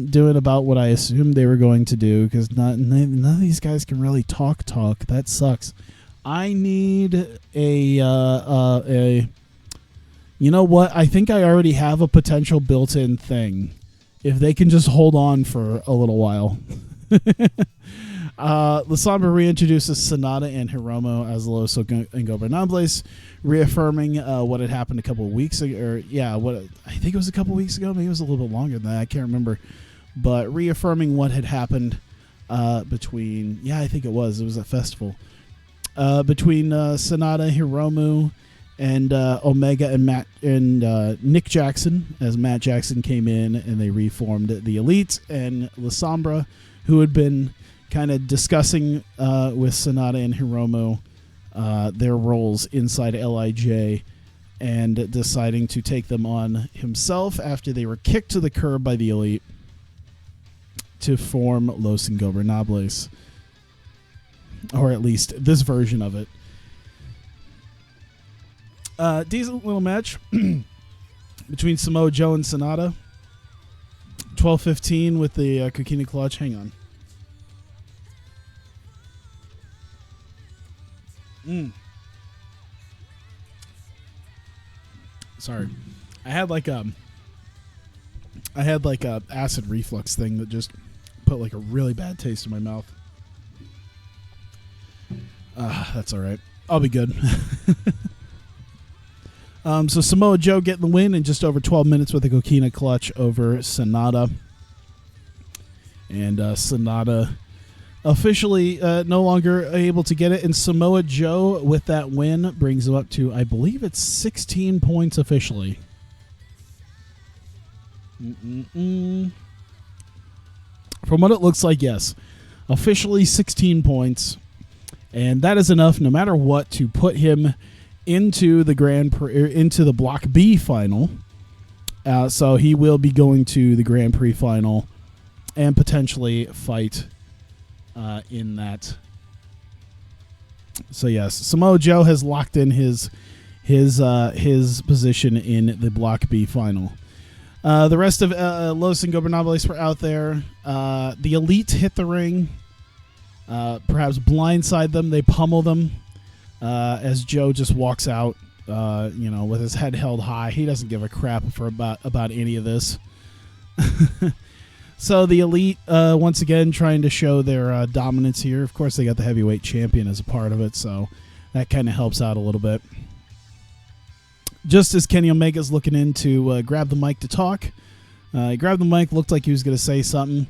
A: doing about what I assumed they were going to do, because none of these guys can really talk. That sucks. I need a you know what? I think I already have a potential built-in thing. If they can just hold on for a little while. La Sombra reintroduces Sonata and Hiromu as Los Ingobernables, reaffirming what had happened a couple of weeks ago. I think it was a couple of weeks ago. Maybe it was a little bit longer than that. I can't remember. But reaffirming what had happened between... Yeah, I think it was. It was a festival. Between Sonata, Hiromu, and Omega and Matt and Nick Jackson, as Matt Jackson came in and they reformed the Elite, and La Sombra, who had been kind of discussing with Sonata and Hiromu their roles inside LIJ, and deciding to take them on himself after they were kicked to the curb by the Elite to form Los Ingobernables, or at least this version of it. Decent little match between Samoa Joe and Sonata. 12:15 with the Coquina Clutch. Hang on. Sorry, I had like a acid reflux thing that just put like a really bad taste in my mouth. That's all right. I'll be good. So Samoa Joe getting the win in just over 12 minutes with a Coquina Clutch over Sonata. And Sonata officially no longer able to get it. And Samoa Joe, with that win, brings him up to, I believe it's 16 points officially. From what it looks like, yes. Officially 16 points. And that is enough, no matter what, to put him into the into the Block B final. So he will be going to the Grand Prix Final and potentially fight in that. So yes, Samoa Joe has locked in his position in the Block B final. The rest of Los Ingobernables were out there. The Elite hit the ring, perhaps blindside them. They pummel them as Joe just walks out, with his head held high. He doesn't give a crap about any of this. So the Elite, once again, trying to show their dominance here. Of course, they got the heavyweight champion as a part of it, so that kind of helps out a little bit. Just as Kenny Omega's looking in to grab the mic to talk, he grabbed the mic, looked like he was going to say something.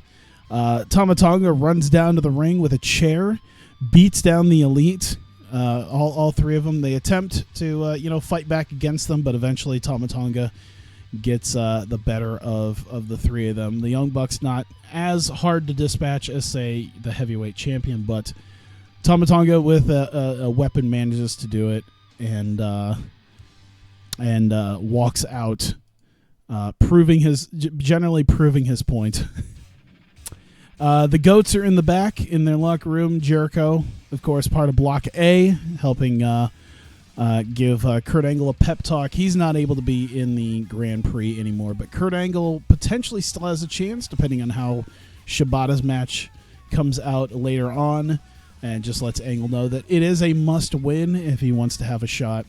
A: Tama Tonga runs down to the ring with a chair, beats down the Elite. All three of them. They attempt to fight back against them, but eventually Tama Tonga gets the better of the three of them. The Young Bucks not as hard to dispatch as, say, the heavyweight champion, but Tama Tonga with a weapon manages to do it and walks out, proving his point. The Goats are in the back in their locker room. Jericho, of course, part of Block A, helping give Kurt Angle a pep talk. He's not able to be in the Grand Prix anymore, but Kurt Angle potentially still has a chance, depending on how Shibata's match comes out later on, and just lets Angle know that it is a must-win if he wants to have a shot,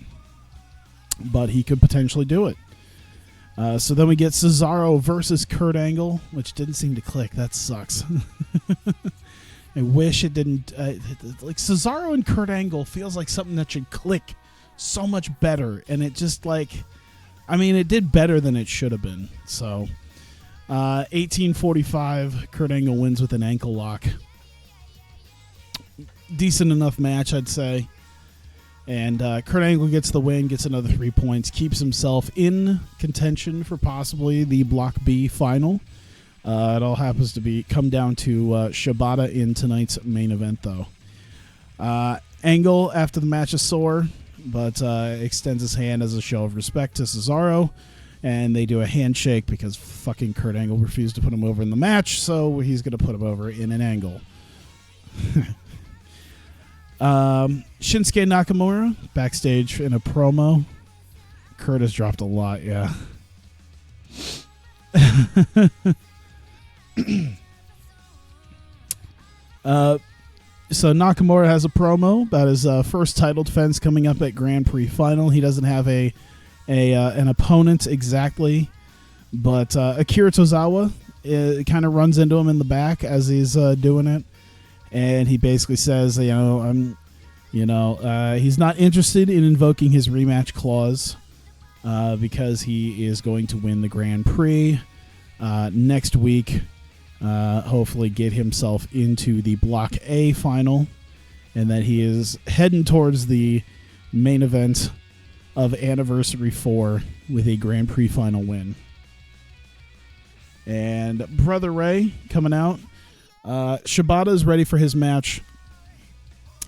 A: but he could potentially do it. So then we get Cesaro versus Kurt Angle, which didn't seem to click. That sucks. I wish it didn't. Like Cesaro and Kurt Angle feels like something that should click so much better, and it just I mean, it did better than it should have been. So, 18:45, Kurt Angle wins with an ankle lock. Decent enough match, I'd say. And Kurt Angle gets the win, gets another 3 points, keeps himself in contention for possibly the Block B final. It all happens to come down to Shibata in tonight's main event, though. Angle, after the match, is sore, but extends his hand as a show of respect to Cesaro, and they do a handshake because fucking Kurt Angle refused to put him over in the match, so he's going to put him over in an angle. Shinsuke Nakamura backstage in a promo. Kurt has dropped a lot, yeah. So Nakamura has a promo about his first title defense coming up at Grand Prix Final. He doesn't have an opponent exactly, but Akira Tozawa kind of runs into him in the back as he's doing it. And he basically says, he's not interested in invoking his rematch clause because he is going to win the Grand Prix next week. Hopefully get himself into the Block A final, and that he is heading towards the main event of Anniversary 4 with a Grand Prix final win. And Brother Ray coming out. Shibata is ready for his match.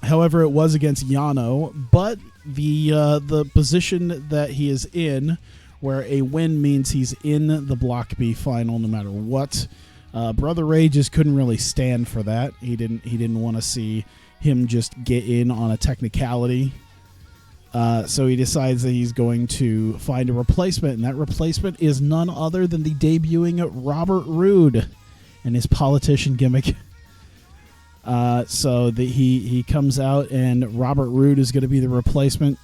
A: However, it was against Yano, but the position that he is in, where a win means he's in the Block B final no matter what. Brother Ray just couldn't really stand for that. He didn't want to see him just get in on a technicality. So he decides that he's going to find a replacement, and that replacement is none other than the debuting Robert Roode and his politician gimmick. So he comes out, and Robert Roode is going to be the replacement.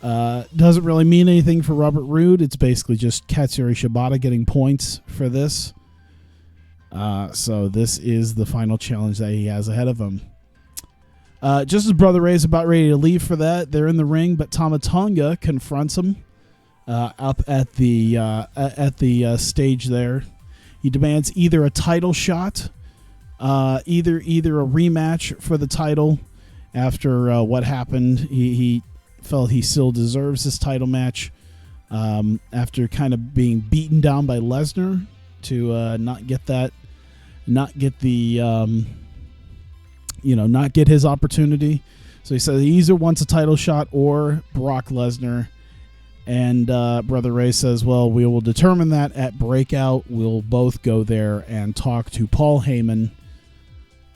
A: Doesn't really mean anything for Robert Roode. It's basically just Katsuyori Shibata getting points for this. So this is the final challenge that he has ahead of him. Just as Brother Ray is about ready to leave for that, they're in the ring, but Tama Tonga confronts him up at the stage there. He demands either a title shot, either a rematch for the title after what happened. He felt he still deserves this title match after kind of being beaten down by Lesnar to not get his opportunity. So he says he either wants a title shot or Brock Lesnar. And Brother Ray says, well, we will determine that at Breakout. We'll both go there and talk to Paul Heyman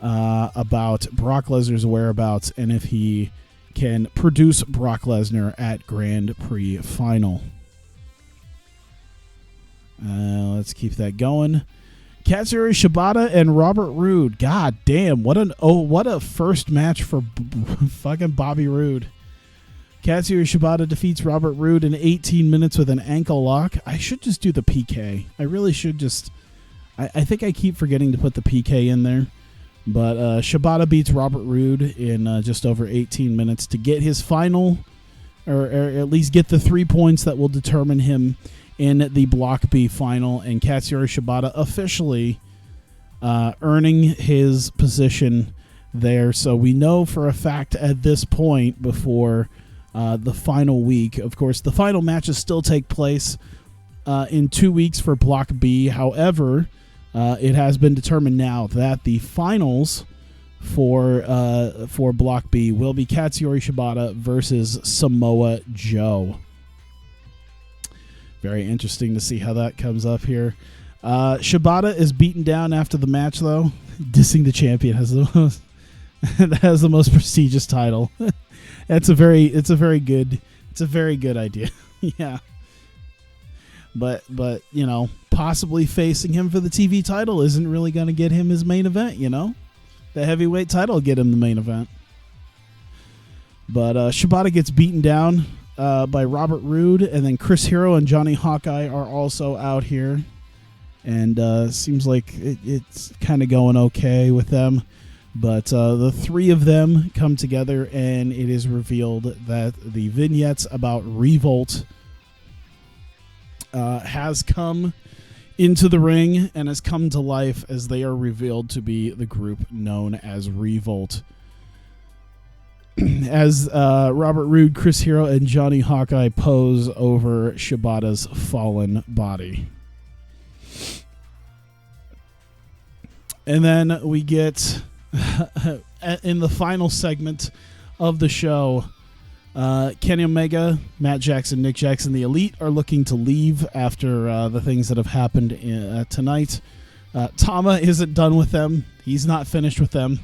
A: about Brock Lesnar's whereabouts and if he can produce Brock Lesnar at Grand Prix Final. Let's keep that going. Katsuyori Shibata and Robert Roode. God damn, what a first match for fucking Bobby Roode. Katsuyori Shibata defeats Robert Roode in 18 minutes with an ankle lock. I should just do the PK. I really should just... I think I keep forgetting to put the PK in there. But Shibata beats Robert Roode in just over 18 minutes to get his final, or at least get the 3 points that will determine him in the Block B final. And Katsuyori Shibata officially earning his position there. So we know for a fact at this point before... the final week. Of course, the final matches still take place in 2 weeks for Block B. However, it has been determined now that the finals for Block B will be Katsuyori Shibata versus Samoa Joe. Very interesting to see how that comes up here. Shibata is beaten down after the match, though. Dissing the champion has the most prestigious title. It's a very good idea. Yeah. But possibly facing him for the TV title isn't really going to get him his main event, The heavyweight title will get him the main event. But Shibata gets beaten down by Robert Roode, and then Chris Hero and Johnny Hawkeye are also out here. And seems like it's kind of going okay with them. But the three of them come together, and it is revealed that the vignettes about Revolt has come into the ring and has come to life as they are revealed to be the group known as Revolt. As Robert Roode, Chris Hero, and Johnny Hawkeye pose over Shibata's fallen body. And then we get, in the final segment of the show, Kenny Omega, Matt Jackson, Nick Jackson, the Elite are looking to leave after the things that have happened tonight. Tama isn't done with them. He's not finished with them.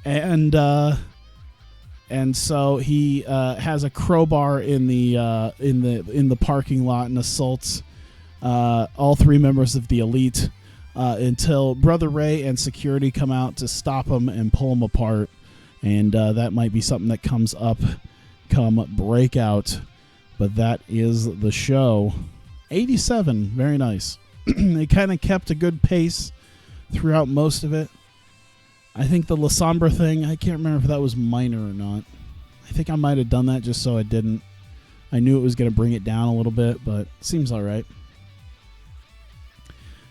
A: And so he has a crowbar in the parking lot and assaults all three members of the Elite until Brother Ray and security come out to stop him and pull him apart. And that might be something that comes up come Breakout. But that is the show. 87, very nice. They kind of kept a good pace throughout most of it. I think the La Sombra thing, I can't remember if that was minor or not. I think I might have done that just so I didn't. I knew it was going to bring it down a little bit, but it seems all right.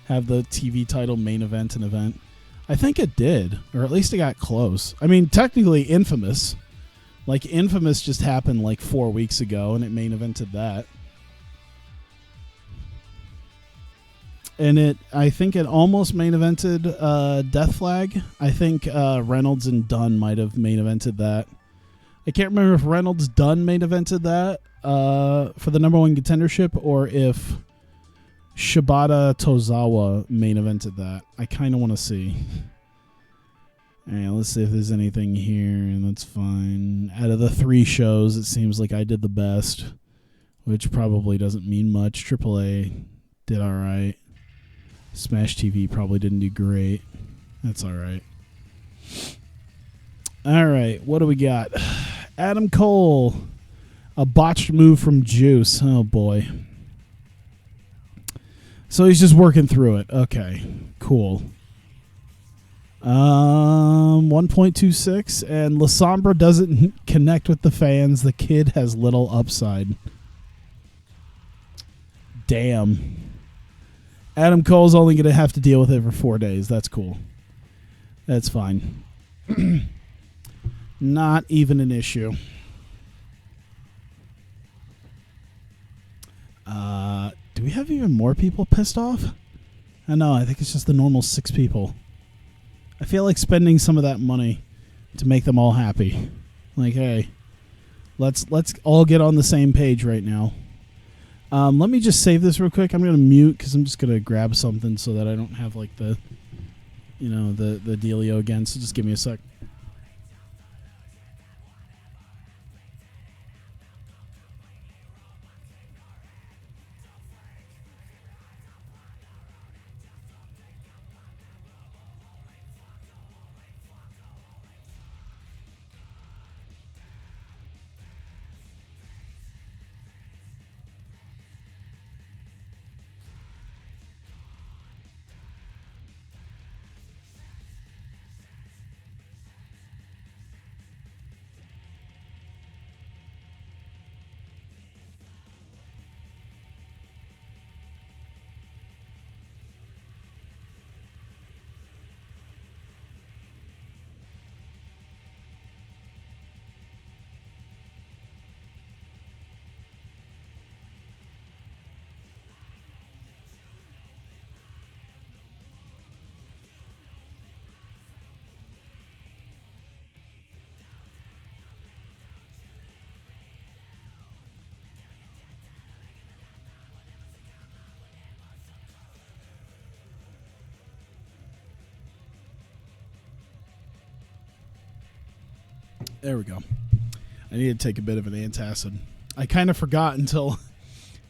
A: Have the TV title main event an event. I think it did, or at least it got close. I mean, technically Infamous. Like, Infamous just happened like 4 weeks ago, and it main evented that. And I think it almost main evented Death Flag. I think Reynolds and Dunn might have main evented that. I can't remember if Reynolds Dunn main evented that for the number one contendership, or if Shibata Tozawa main evented that. I kind of want to see. All right, let's see if there's anything here, and that's fine. Out of the 3 shows, it seems like I did the best, which probably doesn't mean much. AAA did all right. Smash TV probably didn't do great. That's all right. All right, what do we got? Adam Cole, a botched move from Juice. Oh, boy. So he's just working through it. Okay, cool. 1.26, and La Sombra doesn't connect with the fans. The kid has little upside. Damn. Adam Cole's only going to have to deal with it for 4 days. That's cool. That's fine. Not even an issue. Do we have even more people pissed off? I know. I think it's just the normal 6 people. I feel like spending some of that money to make them all happy. Like, hey, let's all get on the same page right now. Let me just save this real quick. I'm going to mute because I'm just going to grab something so that I don't have like the dealio again. So just give me a sec. There we go. I need to take a bit of an antacid. I kind of forgot until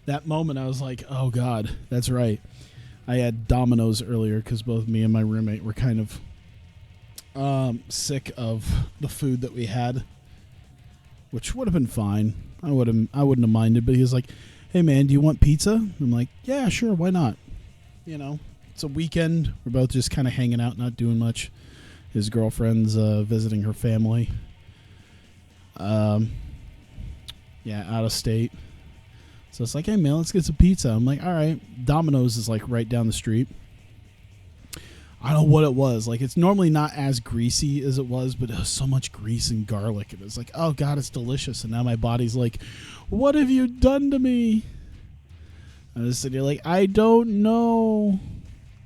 A: that moment. I was like, oh, God, that's right. I had Domino's earlier because both me and my roommate were kind of sick of the food that we had, which would have been fine. I wouldn't have minded, but he was like, hey, man, do you want pizza? I'm like, yeah, sure, why not? You know, it's a weekend. We're both just kind of hanging out, not doing much. His girlfriend's visiting her family. Yeah, out of state. So it's like, hey, man, let's get some pizza. I'm like, all right. Domino's is like right down the street. I don't know what it was. Like, it's normally not as greasy as it was, but it was so much grease and garlic. And it's like, oh, God, it's delicious. And now my body's like, what have you done to me? And I was sitting here like, I don't know.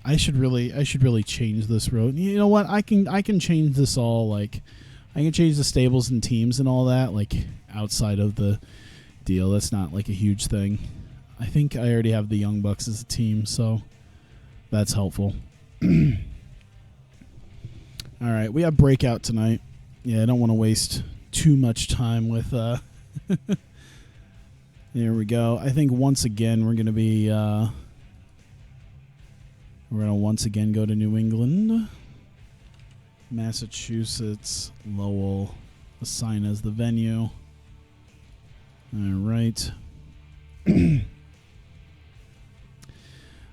A: I should really change this road. You know what? I can change this all. Like, I can change the stables and teams and all that. Like, outside of the deal, that's not like a huge thing. I think I already have the Young Bucks as a team, so that's helpful. All right, we have Breakout tonight. Yeah, I don't want to waste too much time with there we go. I think once again we're going to be we're going to once again go to New England. Massachusetts, Lowell, assign as the venue. All right.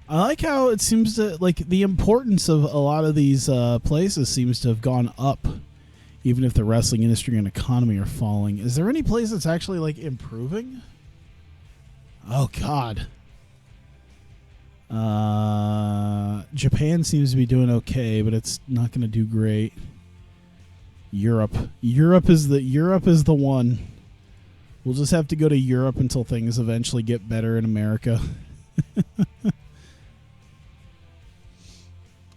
A: I like how it seems to, like, the importance of a lot of these places seems to have gone up, even if the wrestling industry and economy are falling. Is there any place that's actually, like, improving? Oh, God. Japan seems to be doing okay, but it's not going to do great. Europe is the one. We'll just have to go to Europe until things eventually get better in America.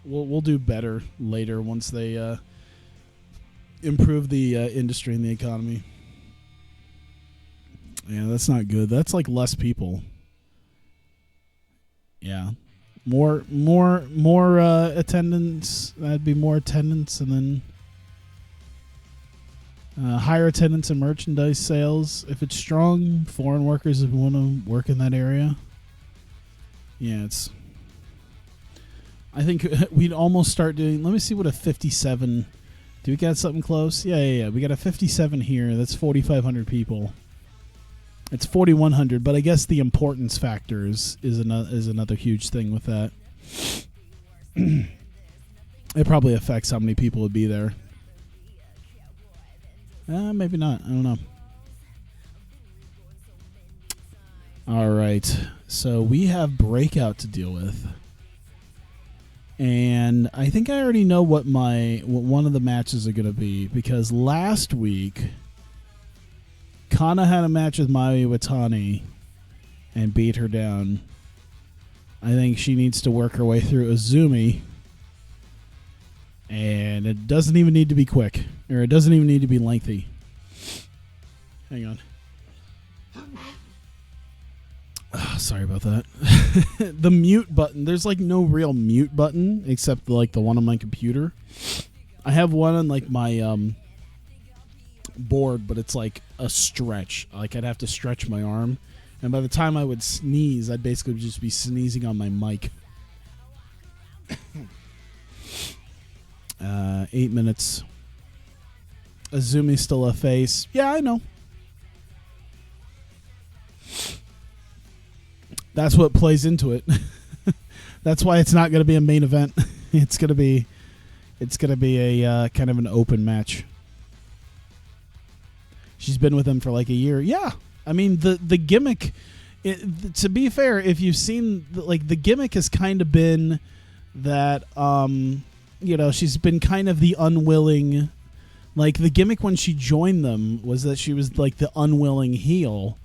A: We'll do better later once they improve the industry and the economy. Yeah, that's not good. That's like less people. Yeah, more attendance. That'd be more attendance, and then higher attendance and merchandise sales. If it's strong, foreign workers would want to work in that area. Yeah, it's. I think we'd almost start doing. Let me see what a 57. Do we got something close? Yeah. We got a 57 here. That's 4,500 people. It's 4,100, but I guess the importance factors is another huge thing with that. It probably affects how many people would be there. Maybe not. I don't know. All right. So we have Breakout to deal with. And I think I already know what one of the matches are going to be, because last week Kana had a match with Mayu Iwatani and beat her down. I think she needs to work her way through Azumi. And it doesn't even need to be quick. Or it doesn't even need to be lengthy. Hang on. Oh, sorry about that. The mute button. There's like no real mute button except like the one on my computer. I have one on like my board, but it's like a stretch. Like I'd have to stretch my arm. And by the time I would sneeze, I'd basically just be sneezing on my mic. 8 minutes. Azumi's still a face. Yeah, I know. That's what plays into it. That's why it's not going to be a main event. It's going to be a kind of an open match. She's been with him for like a year. Yeah. I mean, the gimmick, to be fair, if you've seen, like, the gimmick has kind of been that, she's been kind of the unwilling, like, the gimmick when she joined them was that she was, like, the unwilling heel.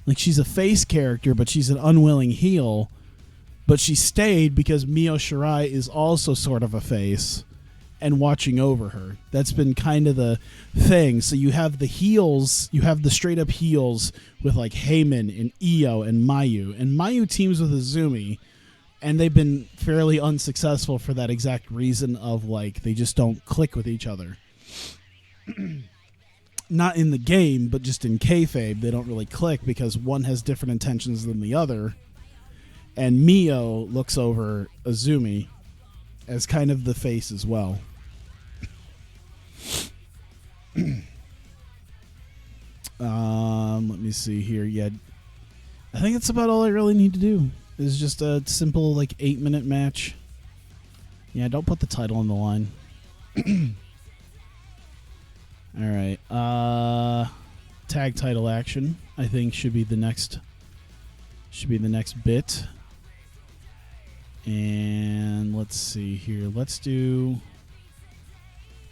A: Like, she's a face character, but she's an unwilling heel. But she stayed because Mio Shirai is also sort of a face and watching over her. That's been kind of the thing. So you have the heels, you have the straight-up heels with, like, Heyman and Io and Mayu. And Mayu teams with Azumi, and they've been fairly unsuccessful for that exact reason of, like, they just don't click with each other. Not in the game, but just in kayfabe, they don't really click because one has different intentions than the other. And Mio looks over Azumi as kind of the face as well. Let me see here. Yeah, I think that's about all I really need to do. It's just a simple, like, 8-minute match. Yeah, don't put the title on the line. All right. Tag title action, I think, should be the next Should be the next bit. And let's see here. Let's do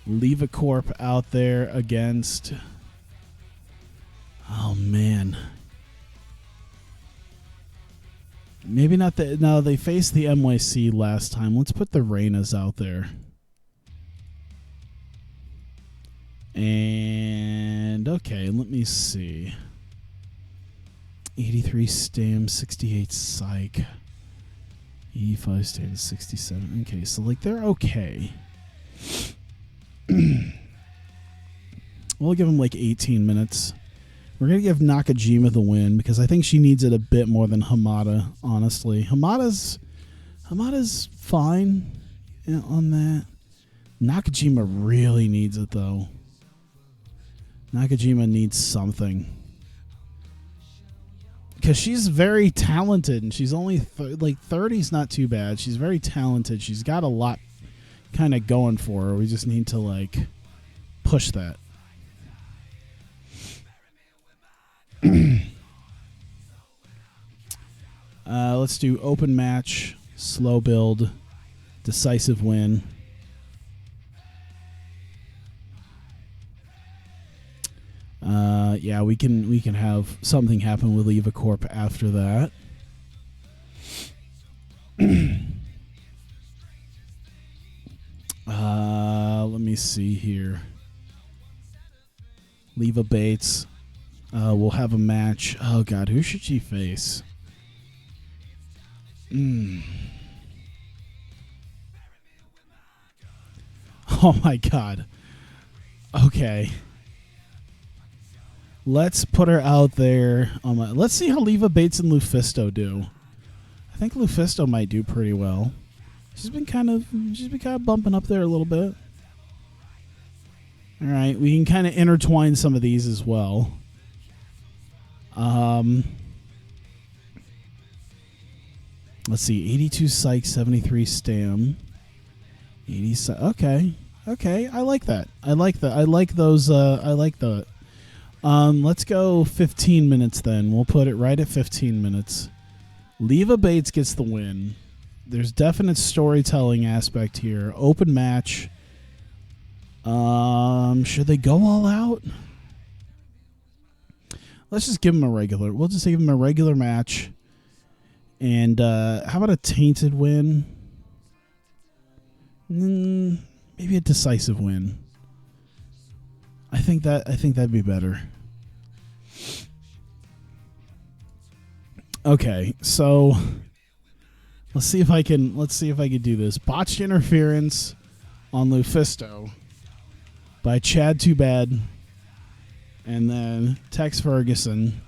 A: Leave a Corp out there against... Oh, man. Maybe not the... No, they faced the MYC last time. Let's put the Reinas out there. And, okay, let me see. 83 Stam, 68 Psych. 85 Stam, 67. Okay, so, like, they're okay. We'll give them, like, 18 minutes. We're going to give Nakajima the win because I think she needs it a bit more than Hamada, honestly. Hamada's fine on that. Nakajima really needs it, though. Nakajima needs something. Because she's very talented, and she's only, 30's not too bad. She's very talented. She's got a lot kind of going for her. We just need to, like, push that. Let's do open match, slow build, decisive win. Yeah, we can have something happen with Leave a Corp after that. Let me see here. Leva Bates. We'll have a match. Oh, God. Who should she face? Oh, my God. Okay. Let's put her out there. Let's see how Leva Bates and Lufisto do. I think Lufisto might do pretty well. She's been kind of bumping up there a little bit. All right, we can kind of intertwine some of these as well. Let's see, 82 Psych, 73 Stam, 80. Okay, I like that. I like those. I like the. Let's go 15 minutes then. We'll put it right at 15 minutes. Leva Bates gets the win. There's definite storytelling aspect here. Open match. Should they go all out? Let's just give them a regular. We'll just give them a regular match. And how about a tainted win? Maybe a decisive win. I think that'd be better. Okay, so let's see if I can do this. Botched interference on Lufisto by Chad Too Bad, and then Tex Ferguson,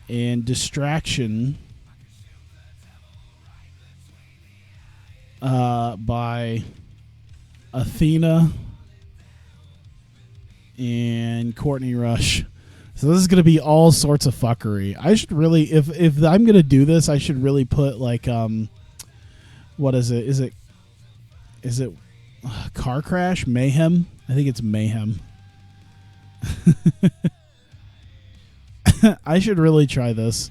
A: and distraction by Athena and Courtney Rush. So this is going to be all sorts of fuckery. I should really, if I'm going to do this, I should really put like, what is it? Is it car crash? Mayhem? I think it's mayhem. I should really try this.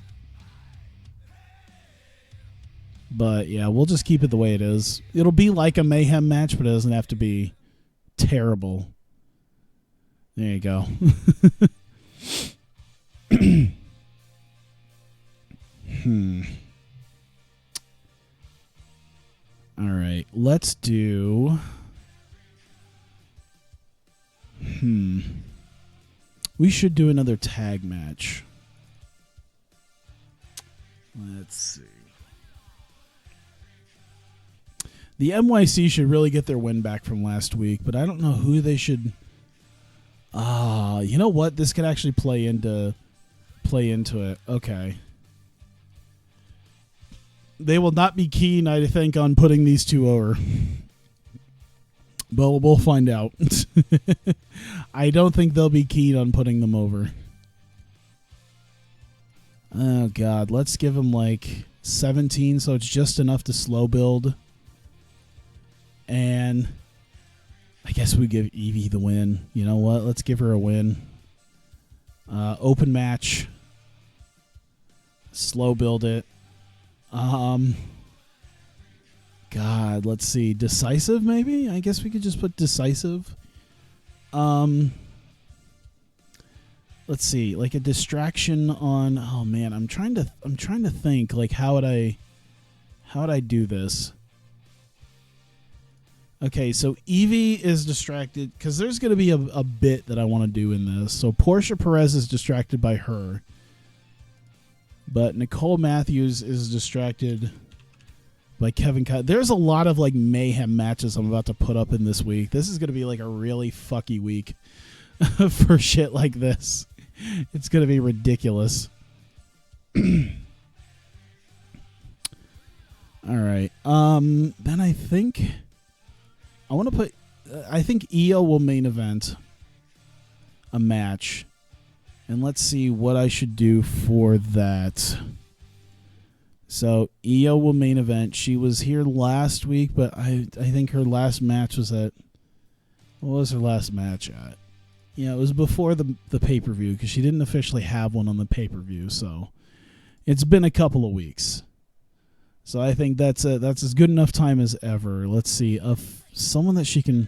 A: But yeah, we'll just keep it the way it is. It'll be like a mayhem match, but it doesn't have to be terrible. There you go. All right, let's do. We should do another tag match. Let's see. The NYC should really get their win back from last week, but I don't know who they should. You know what? This could actually play into it. Okay. They will not be keen, I think, on putting these two over. But we'll find out. I don't think they'll be keen on putting them over. Oh, God. Let's give them like 17, so it's just enough to slow build. And I guess we give Evie the win. You know what? Let's give her a win. Open match. Slow build it. God, let's see. Decisive, maybe? I guess we could just put decisive. Let's see. Like a distraction on. Oh man, I'm trying to think. Like how would I do this? Okay, so Evie is distracted because there's going to be a bit that I want to do in this. So Portia Perez is distracted by her. But Nicole Matthews is distracted by Kevin Kyle. There's a lot of like mayhem matches I'm about to put up in this week. This is going to be like a really fucky week for shit like this. It's going to be ridiculous. All right. Then I think I want to put I think Io will main event a match. And let's see what I should do for that. So Io will main event. She was here last week, but I think her last match was at... What was her last match at? Yeah, it was before the pay-per-view because she didn't officially have one on the pay-per-view. So it's been a couple of weeks. So I think that's as good enough time as ever. Let's see. Someone that she can...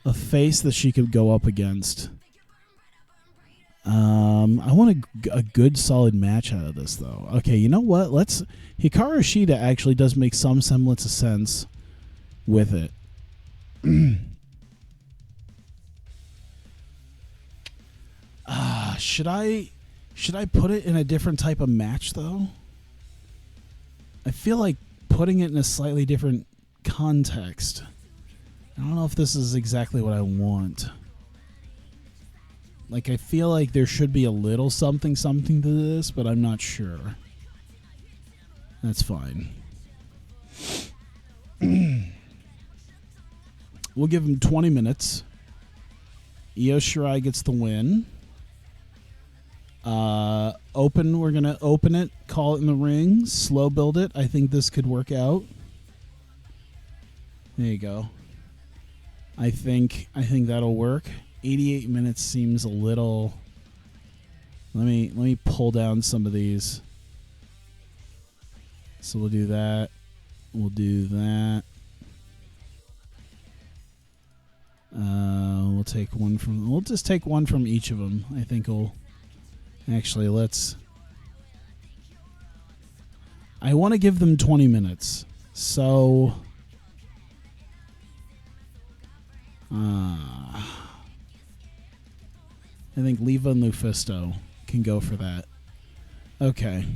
A: A face that she could go up against. I want a good solid match out of this though. Okay, you know what? Hikaru Shida actually does make some semblance of sense with it. Should I put it in a different type of match though? I feel like putting it in a slightly different context. I don't know if this is exactly what I want. Like, I feel like there should be a little something to this, but I'm not sure. That's fine. We'll give him 20 minutes. Io Shirai gets the win. We're going to open it, call it in the ring, slow build it. I think this could work out. There you go. I think that'll work. 88 minutes seems a little... Let me pull down some of these. So we'll do that. We'll do that. We'll just take one from each of them. I think actually, I want to give them 20 minutes. So... I think Leva and Lufisto can go for that. Okay.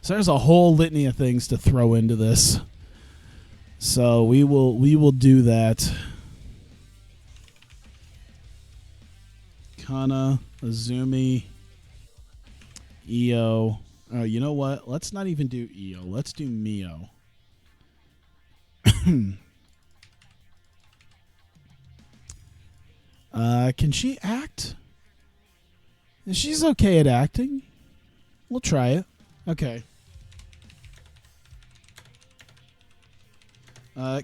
A: So there's a whole litany of things to throw into this. So we will do that. Kana, Azumi, Io. Oh, you know what? Let's not even do Io. Let's do Mio. Can she act? She's okay at acting. We'll try it. Okay.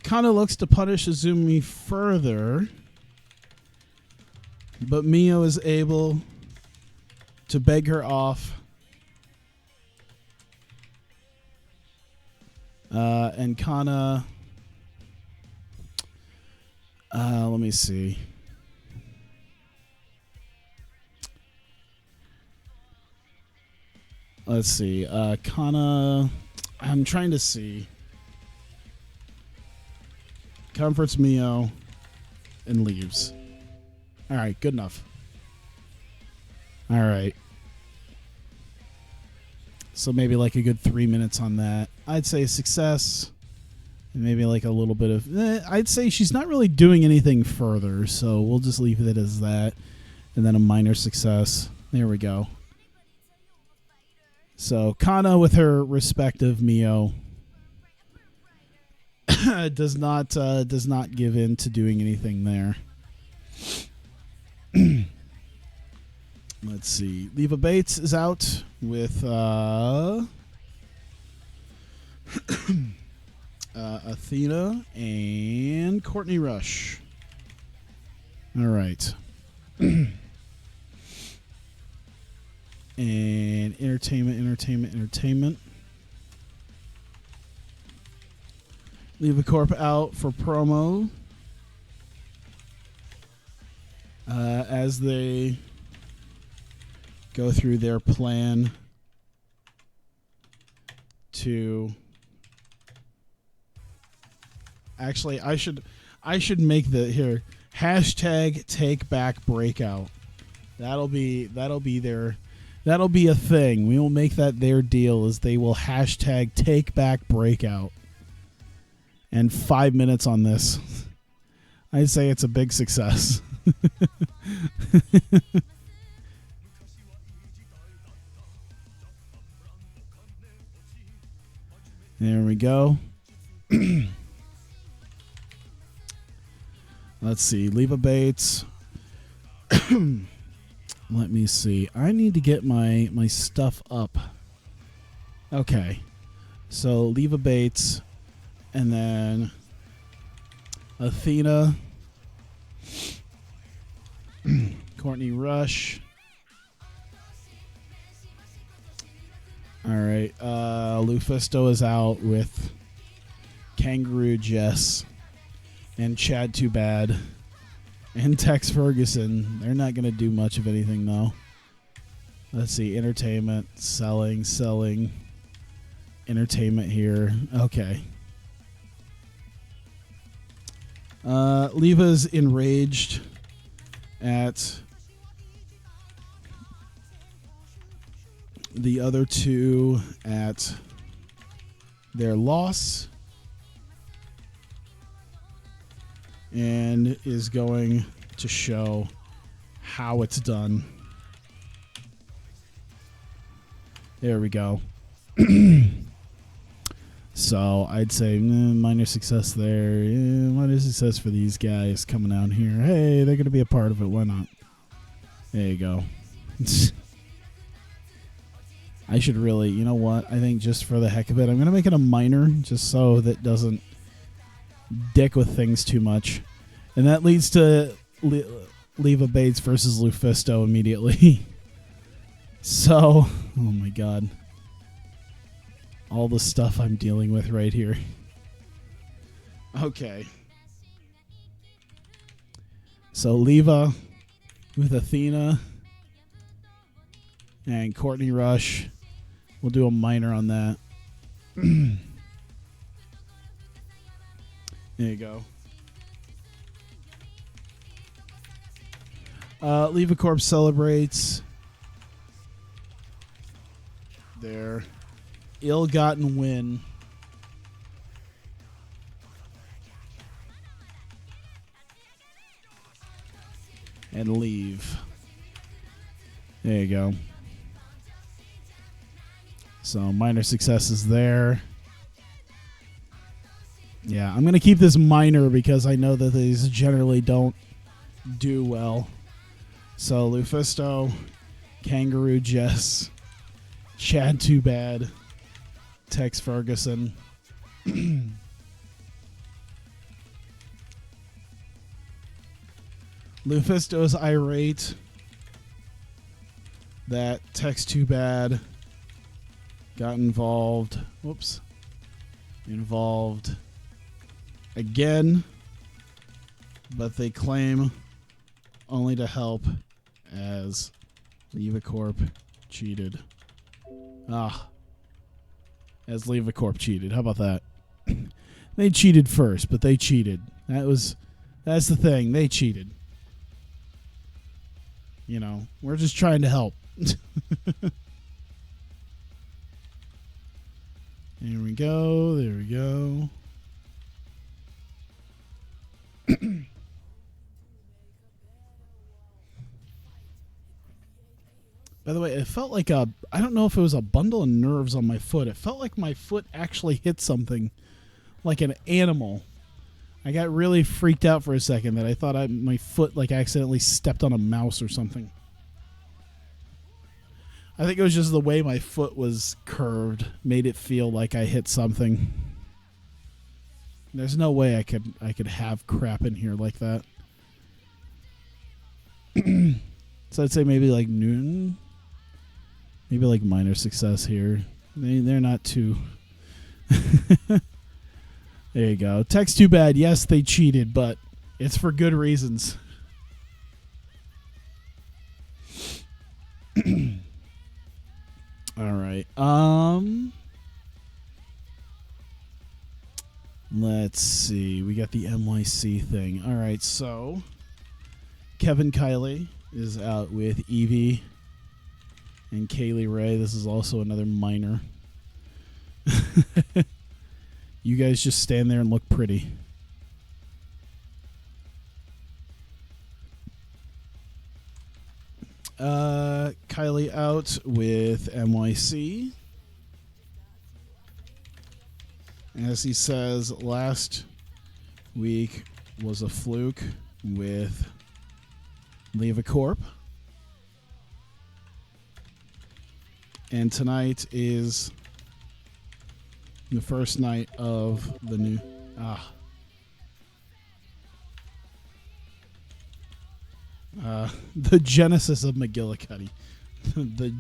A: Kana looks to punish Azumi further, but Mio is able to beg her off. And Kana... let me see. Let's see. Kana... I'm trying to see. Comforts Mio and leaves. All right, good enough. All right. So maybe like a good 3 minutes on that. I'd say success. And maybe like a little bit of... I'd say she's not really doing anything further, so we'll just leave it as that. And then a minor success. There we go. So Kana with her respective Mio does not give in to doing anything there. Let's see. Leva Bates is out with Athena and Courtney Rush. All right. And entertainment. Leave a corp out for promo as they go through their plan to. Actually, I should make the here hashtag take back breakout. That'll be a thing. We will make that their deal, is they will hashtag take back breakout. And 5 minutes on this. I'd say it's a big success. There we go. Let's see. Leva Bates. Let me see. I need to get my stuff up. Okay. So Leva Bates. And then Athena. Courtney Rush. All right. Lufisto is out with Kangaroo Jess and Chad Too Bad and Tex Ferguson. They're not going to do much of anything, though. Let's see. Entertainment. Selling. Entertainment here. Okay. Leva's enraged at the other two at their loss and is going to show how it's done. There we go. So I'd say minor success there. Minor success for these guys coming out here. Hey, they're going to be a part of it. Why not? There you go. I should really, you know what? I think just for the heck of it, I'm going to make it a minor just so that doesn't dick with things too much. And that leads to Leva Bates versus Lufisto immediately. So, oh my God. All the stuff I'm dealing with right here. Okay. So Leva with Athena and Courtney Rush. We'll do a minor on that. There you go. Leva Corp celebrates their ill-gotten win. And leave. There you go. So minor successes there. Yeah, I'm going to keep this minor because I know that these generally don't do well. So Lufisto, Kangaroo Jess, Chad Too Bad, Tex Ferguson. Lufisto's irate that Tex Too Bad got involved. Whoops. Involved again, but they claim only to help as Leva Corp cheated. As Leva Corp cheated. How about that? They cheated first, but they cheated. That's the thing. They cheated. You know, we're just trying to help. There we go. There we go. By the way, it felt like I don't know if it was a bundle of nerves on my foot. It felt like my foot actually hit something like an animal. I got really freaked out for a second that I thought my foot like accidentally stepped on a mouse or something. I think it was just the way my foot was curved made it feel like I hit something. There's no way I could have crap in here like that. So I'd say maybe like noon. Maybe like minor success here. They're not too... There you go. Text too bad. Yes, they cheated, but it's for good reasons. All right. Let's see. We got the NYC thing. All right, so Kevin Kiley is out with Evie and Kaylee Ray. This is also another minor. You guys just stand there and look pretty. Kylie out with NYC. As he says, last week was a fluke with Leva Corp. And tonight is the first night of the new... the genesis of McGillicuddy. the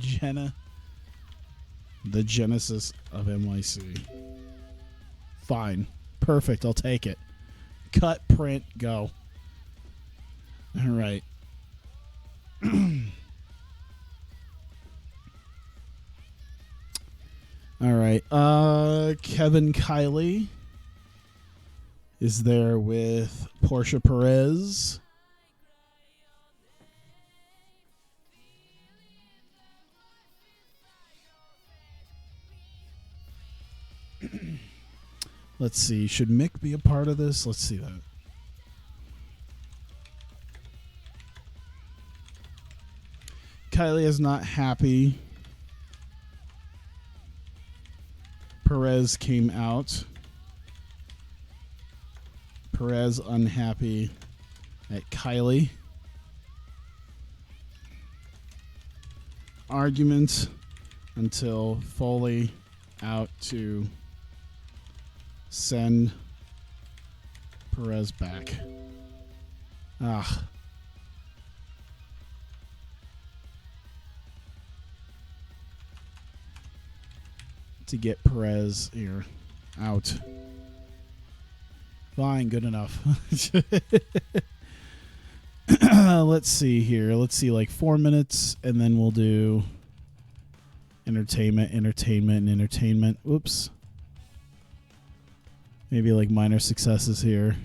A: genesis of NYC. Fine. Perfect. I'll take it. Cut, print, go. All right. All right. Kevin Kiley is there with Portia Perez. Let's see. Should Mick be a part of this? Let's see that. Kylie is not happy. Perez came out. Perez unhappy at Kylie. Argument until Foley out to send Perez back. To get Perez here out. Fine, good enough. Let's see here. Let's see, like 4 minutes, and then we'll do entertainment, and entertainment. Oops. Maybe like minor successes here.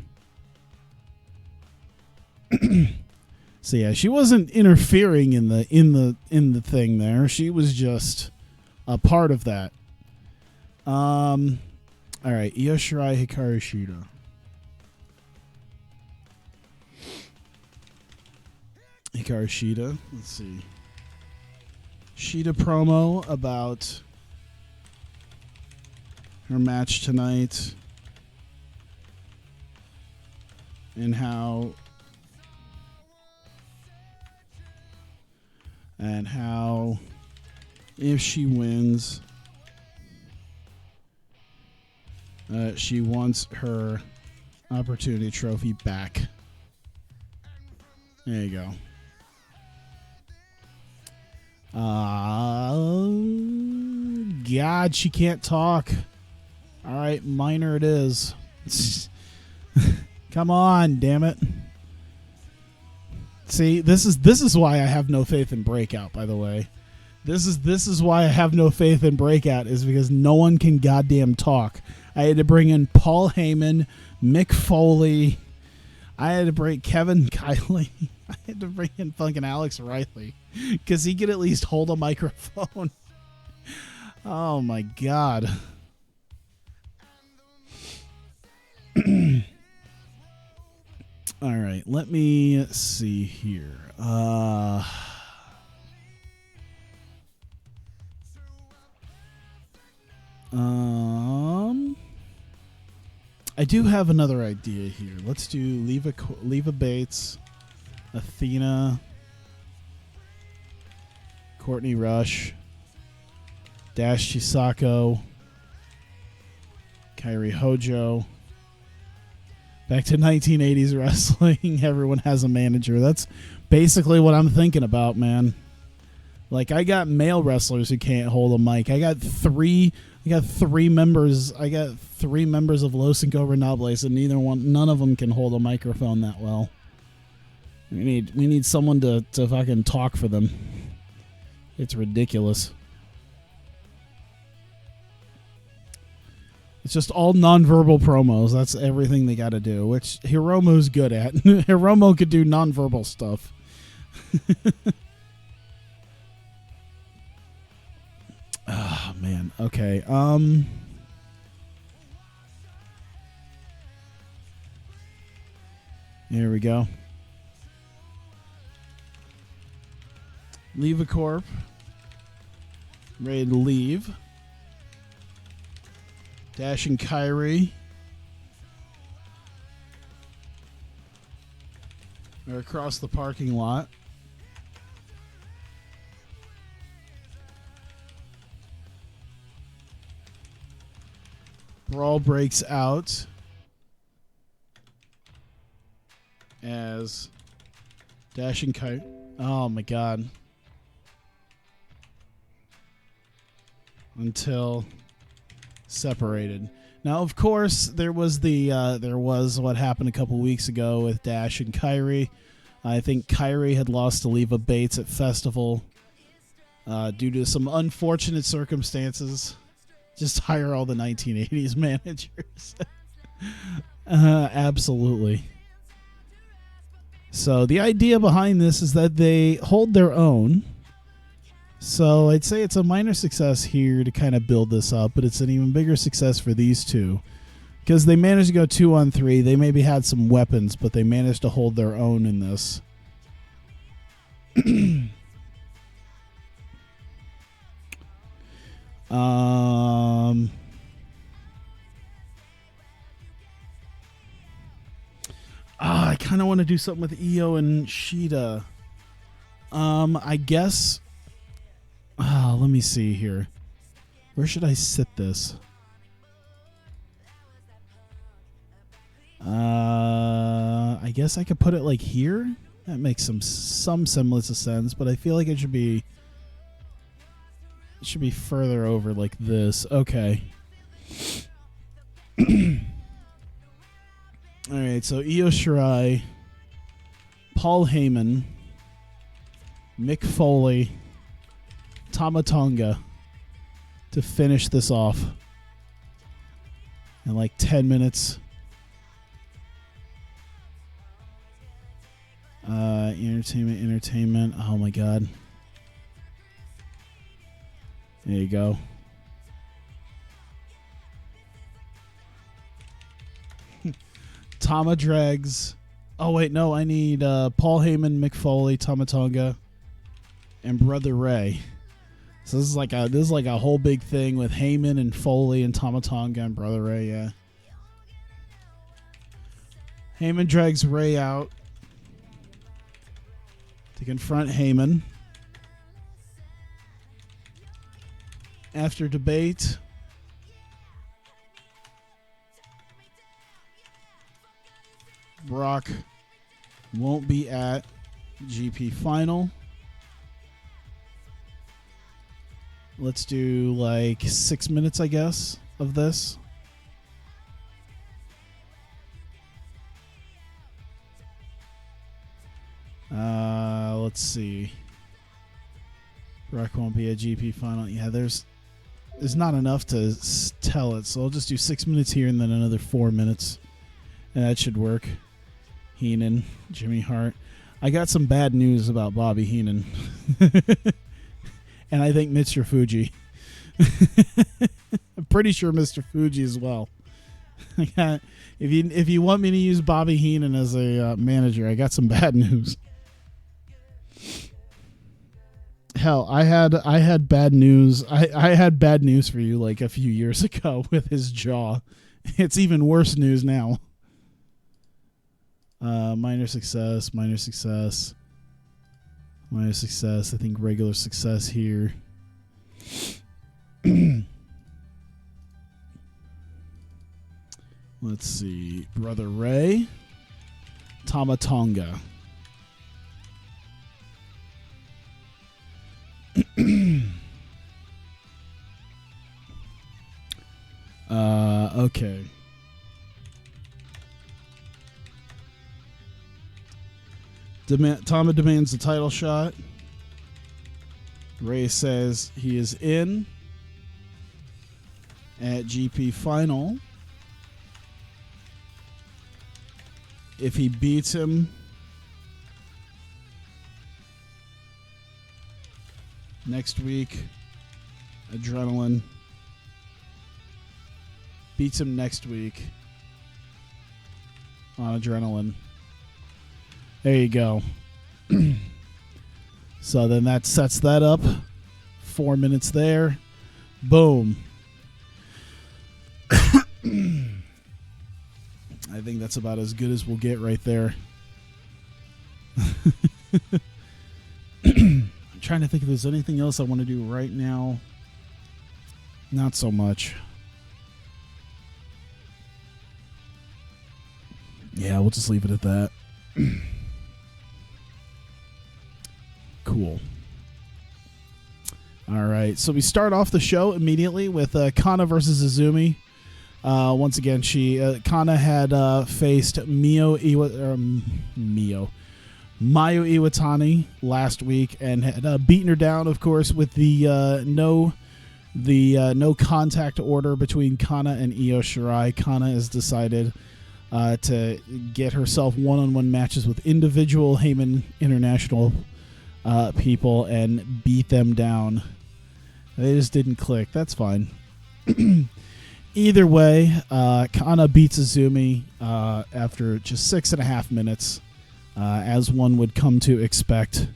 A: So yeah, she wasn't interfering in the thing there. She was just a part of that. All right, Io Shirai, Hikaru Shida. Hikaru Shida. Let's see. Shida promo about her match tonight and how if she wins, she wants her opportunity trophy back. There you go. God, she can't talk. All right, minor it is. Come on, damn it. See, this is why I have no faith in Breakout, by the way. This is why I have no faith in Breakout, is because no one can goddamn talk. I had to bring in Paul Heyman, Mick Foley. I had to bring Kevin Kiley. I had to bring in fucking Alex Riley because he could at least hold a microphone. Oh my God. All right, let me see here. I do have another idea here. Let's do Leva Bates, Athena, Courtney Rush, Dash Chisako, Kairi Hojo. Back to 1980s wrestling. Everyone has a manager. That's basically what I'm thinking about, man. Like, I got male wrestlers who can't hold a mic. I got three members. I got 3 members of Los Ingobernables, and none of them can hold a microphone that well. We need someone to fucking talk for them. It's ridiculous. It's just all nonverbal promos. That's everything they got to do, which Hiromu's good at. Hiromu could do nonverbal stuff. Oh, man. Okay. Here we go. Leave a corp. Ready to leave. Dash and Kyrie are across the parking lot. Brawl breaks out as Dash and Kyrie. Oh my god. Until separated. Now, of course, there was what happened a couple weeks ago with Dash and Kyrie. I think Kyrie had lost to Leva Bates at Festival due to some unfortunate circumstances. Just hire all the 1980s managers. Absolutely. So the idea behind this is that they hold their own. So I'd say it's a minor success here to kind of build this up, but it's an even bigger success for these two because they managed to go 2-on-3. They maybe had some weapons, but they managed to hold their own in this. I kind of want to do something with Io and Shida. I guess. Let me see here. Where should I sit this? I guess I could put it like here. That makes some semblance of sense, but I feel like it should be further over like this. Okay. All right, so Io Shirai, Paul Heyman, Mick Foley, Tama Tonga to finish this off in like 10 minutes. Entertainment. Oh my god. There you go. Tama Dregs. Oh wait, no, I need Paul Heyman, Mick Foley, Tama Tonga, and Brother Ray. So this is like a whole big thing with Heyman and Foley and Tama Tonga and Brother Ray, yeah. Heyman drags Ray out to confront Heyman. After debate, Brock won't be at GP Final. Let's do like 6 minutes, I guess, of this. Let's see. Brock won't be at GP Final. Yeah, there's not enough to tell it, so I'll just do 6 minutes here and then another 4 minutes. And that should work. Heenan, Jimmy Hart. I got some bad news about Bobby Heenan. And I think Mr. Fuji. I'm pretty sure Mr. Fuji as well. If you want me to use Bobby Heenan as a manager, I got some bad news. Hell, I had bad news. I had bad news for you like a few years ago with his jaw. It's even worse news now. Minor success. I think regular success here. Let's see. Brother Ray. Tama Tonga. Okay. Tama demands the title shot. Ray says he is in at GP Final. If he beats him, next week, Adrenaline beats him next week on Adrenaline. There you go. So then that sets that up. 4 minutes there. Boom. I think that's about as good as we'll get right there. I'm trying to think if there's anything else I want to do right now. Not so much. Yeah, we'll just leave it at that. Cool. All right, so we start off the show immediately with Kana versus Izumi. Once again, Kana had faced Mayu Iwatani last week and had beaten her down, of course, with the no contact order between Kana and Io Shirai. Kana has decided to get herself one-on-one matches with individual Heyman International people and beat them down. They just didn't click. That's fine. Either way, Kana beats Izumi after just 6.5 minutes, as one would come to expect.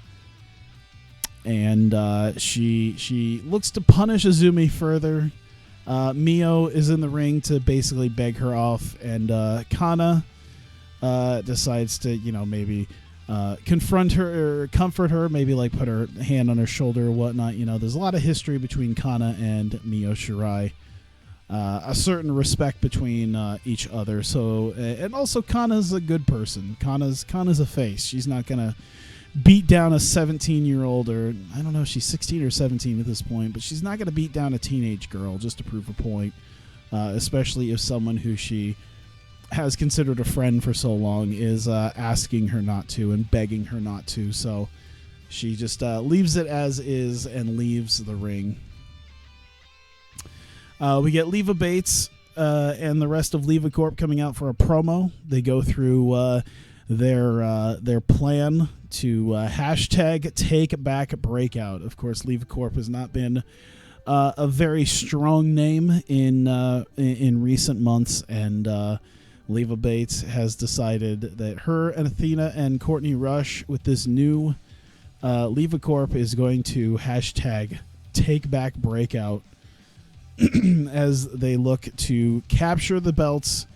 A: And she looks to punish Izumi further. Mio is in the ring to basically beg her off, and Kana decides to, maybe confront her or comfort her, maybe like put her hand on her shoulder or whatnot. There's a lot of history between Kana and Mio Shirai. A certain respect between each other. So, and also Kana's a good person. Kana's a face. She's not gonna beat down a 17-year-old, or I don't know if she's 16 or 17 at this point, but she's not gonna beat down a teenage girl just to prove a point. Especially if someone who she has considered a friend for so long is asking her not to and begging her not to. So she just leaves it as is and leaves the ring. We get Leva Bates and the rest of Leva Corp coming out for a promo. They go through their plan to hashtag Take Back Breakout. Of course, Leva Corp has not been a very strong name in recent months, and Leva Bates has decided that her and Athena and Courtney Rush with this new Leva Corp is going to hashtag Take Back Breakout as they look to capture the belts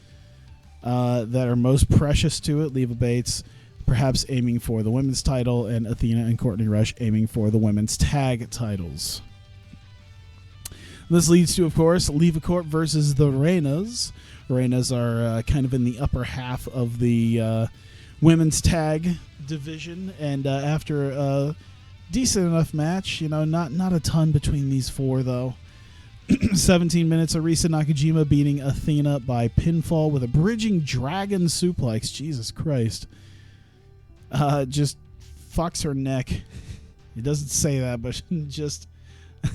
A: that are most precious to it. Leva Bates perhaps aiming for the women's title, and Athena and Courtney Rush aiming for the women's tag titles. This leads to, of course, Leva Corp versus the Reinas. Reinas are kind of in the upper half of the women's tag division, and after a decent enough match, not a ton between these four, though. 17 minutes, Arisa Nakajima beating Athena by pinfall with a bridging dragon suplex. Jesus Christ. Just fucks her neck. It doesn't say that, but just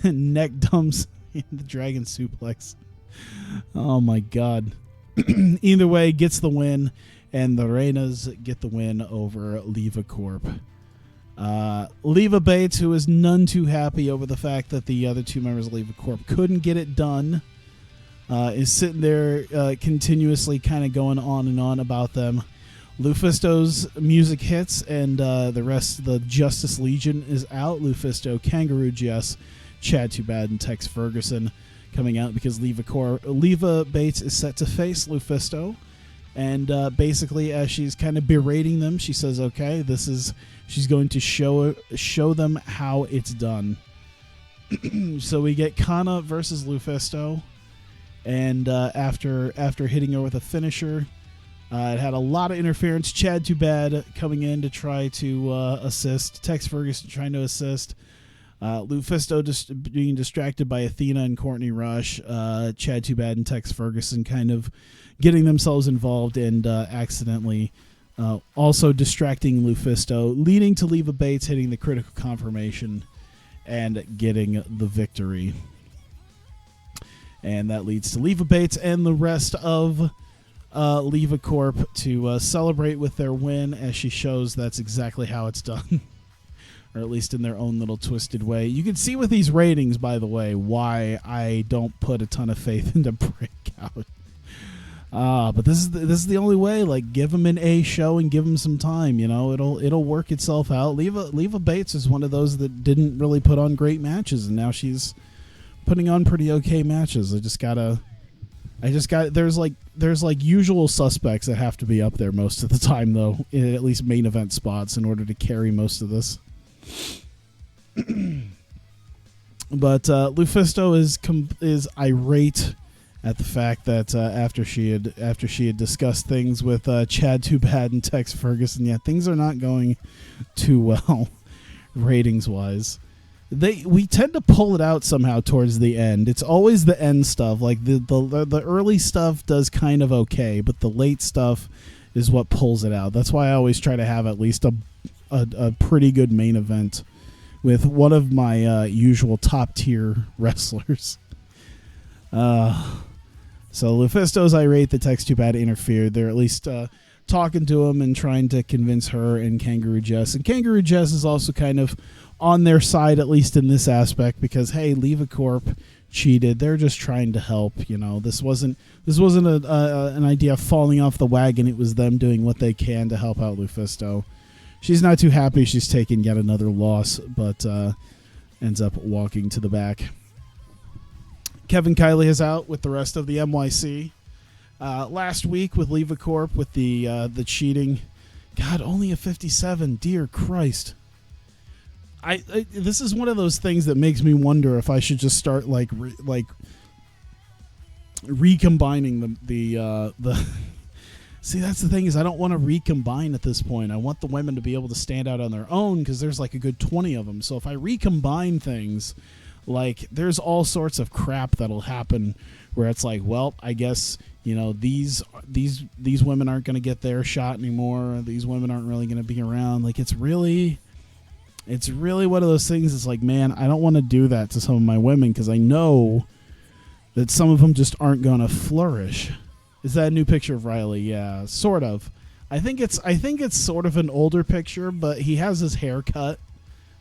A: neck dumps in the dragon suplex. Oh my God. Either way, gets the win, and the Reinas get the win over Leva Corp. Leva Bates, who is none too happy over the fact that the other two members of Leva Corp couldn't get it done, is sitting there continuously kind of going on and on about them. Lufisto's music hits, and the rest of the Justice Legion is out. Lufisto, Kangaroo Jess, Chad Too Bad, and Tex Ferguson coming out because Leva Bates is set to face Lufisto. And basically, as she's kind of berating them, she says, okay, she's going to show them how it's done. So we get Kana versus Lufisto. And after hitting her with a finisher, it had a lot of interference. Chad Too Bad coming in to try to assist. Tex Ferguson trying to assist. Lufisto just being distracted by Athena and Courtney Rush, Chad Too Bad and Tex Ferguson kind of getting themselves involved and accidentally also distracting Lufisto, leading to Leva Bates hitting the critical confirmation and getting the victory. And that leads to Leva Bates and the rest of Leva Corp to celebrate with their win, as she shows that's exactly how it's done. Or at least in their own little twisted way. You can see with these ratings, by the way, why I don't put a ton of faith into Breakout. But this is the only way. Like, give them an A show and give them some time. You know, it'll work itself out. Leva Bates is one of those that didn't really put on great matches, and now she's putting on pretty okay matches. There's like usual suspects that have to be up there most of the time, though, in at least main event spots, in order to carry most of this. But Lufisto is irate at the fact that after she had discussed things with Chad Too Bad and Tex Ferguson, things are not going too well ratings wise. We tend to pull it out somehow towards the end. It's always the end stuff. Like the early stuff does kind of okay, but the late stuff is what pulls it out. That's why I always try to have at least a pretty good main event with one of my usual top tier wrestlers. So Lufisto's irate that Tex Too Bad interfered. They're at least talking to him and trying to convince her and Kangaroo Jess. And Kangaroo Jess is also kind of on their side, at least in this aspect, because hey, Leva Corp cheated. They're just trying to help. You know, this wasn't an idea of falling off the wagon. It was them doing what they can to help out Lufisto. She's not too happy she's taken yet another loss, but ends up walking to the back. Kevin Kiley is out with the rest of the NYC. Last week with Leva Corp with the cheating. God, only a 57. Dear Christ. I this is one of those things that makes me wonder if I should just start recombining the See, that's the thing, is I don't want to recombine at this point. I want the women to be able to stand out on their own, because there's like a good 20 of them. So if I recombine things, like, there's all sorts of crap that'll happen where it's like, well, I guess, you know, these women aren't going to get their shot anymore. These women aren't really going to be around. Like, it's really one of those things. It's like, man, I don't want to do that to some of my women, because I know that some of them just aren't going to flourish. Is that a new picture of Riley? Yeah, sort of. I think it's sort of an older picture, but he has his hair cut.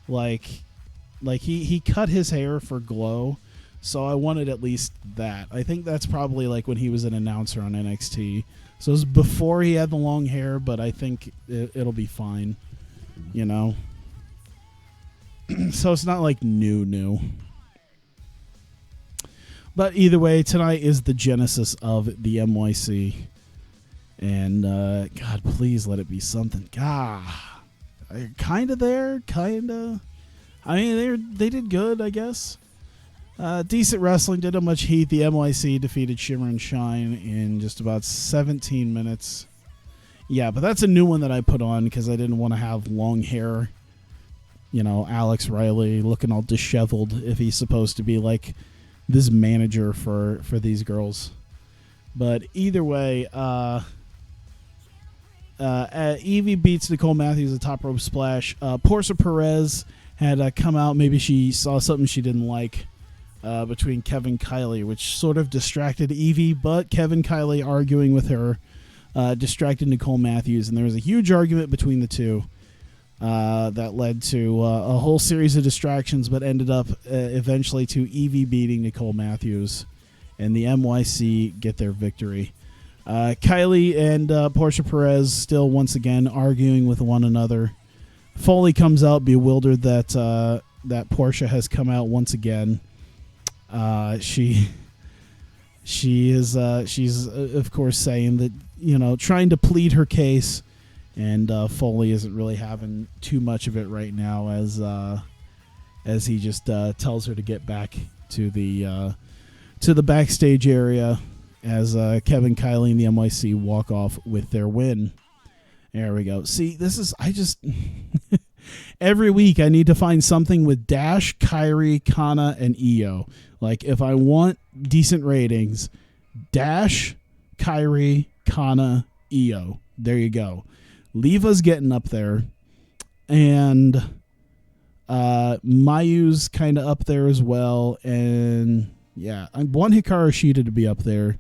A: Like he cut his hair for Glow, so I wanted at least that. I think that's probably like when he was an announcer on NXT. So it was before he had the long hair, but I think it'll be fine, you know. So it's not like new. But either way, tonight is the genesis of the NYC. And, God, please let it be something. God, kind of there, kind of. I mean, they did good, I guess. Decent wrestling, didn't have much heat. The NYC defeated Shimmer and Shine in just about 17 minutes. Yeah, but that's a new one that I put on because I didn't want to have long hair. You know, Alex Riley looking all disheveled if he's supposed to be like this manager for these girls. But either way, Evie beats Nicole Matthews a top rope splash. Portia Perez had come out. Maybe she saw something she didn't like between Kevin Kiley, which sort of distracted Evie, but Kevin Kiley arguing with her distracted Nicole Matthews, and there was a huge argument between the two that led to a whole series of distractions, but ended up eventually to Evie beating Nicole Matthews, and the NYC get their victory. Kylie and Portia Perez still once again arguing with one another. Foley comes out bewildered that Portia has come out once again. She's of course saying that, you know, trying to plead her case. And Foley isn't really having too much of it right now, as he just tells her to get back to the backstage area as Kevin Kiley and the NYC walk off with their win. There we go. See, this is every week I need to find something with Dash, Kyrie, Kana, and Io. Like, if I want decent ratings, Dash, Kyrie, Kana, Io. There you go. Leva's getting up there. And Mayu's kind of up there as well. And, yeah, I want Hikaru Shida to be up there.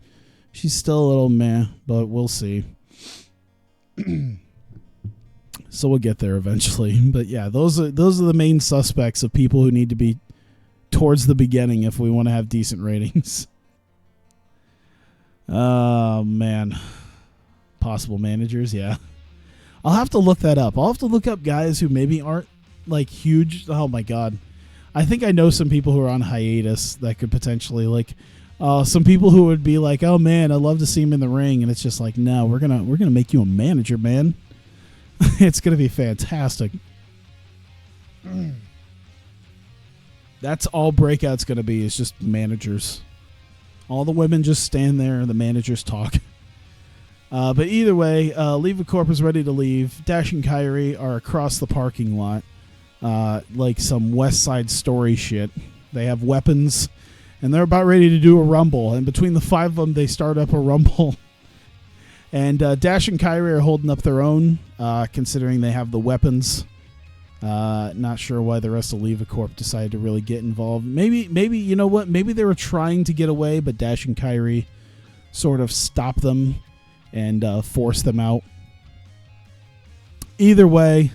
A: She's still a little meh, but we'll see. So we'll get there eventually. But, yeah, those are the main suspects of people who need to be towards the beginning if we want to have decent ratings. Oh, man. Possible managers, yeah. I'll have to look that up. I'll have to look up guys who maybe aren't, like, huge. Oh, my God. I think I know some people who are on hiatus that could potentially, like, some people who would be like, oh, man, I'd love to see him in the ring. And it's just like, no, we're gonna make you a manager, man. It's going to be fantastic. That's all Breakout's going to be, is just managers. All the women just stand there and the managers talk. But either way, Leva Corp is ready to leave. Dash and Kyrie are across the parking lot, like some West Side Story shit. They have weapons, and they're about ready to do a rumble. And between the five of them, they start up a rumble. And Dash and Kyrie are holding up their own, considering they have the weapons. Not sure why the rest of Leva Corp decided to really get involved. Maybe you know what? Maybe they were trying to get away, but Dash and Kyrie sort of stopped them and forced them out. Either way,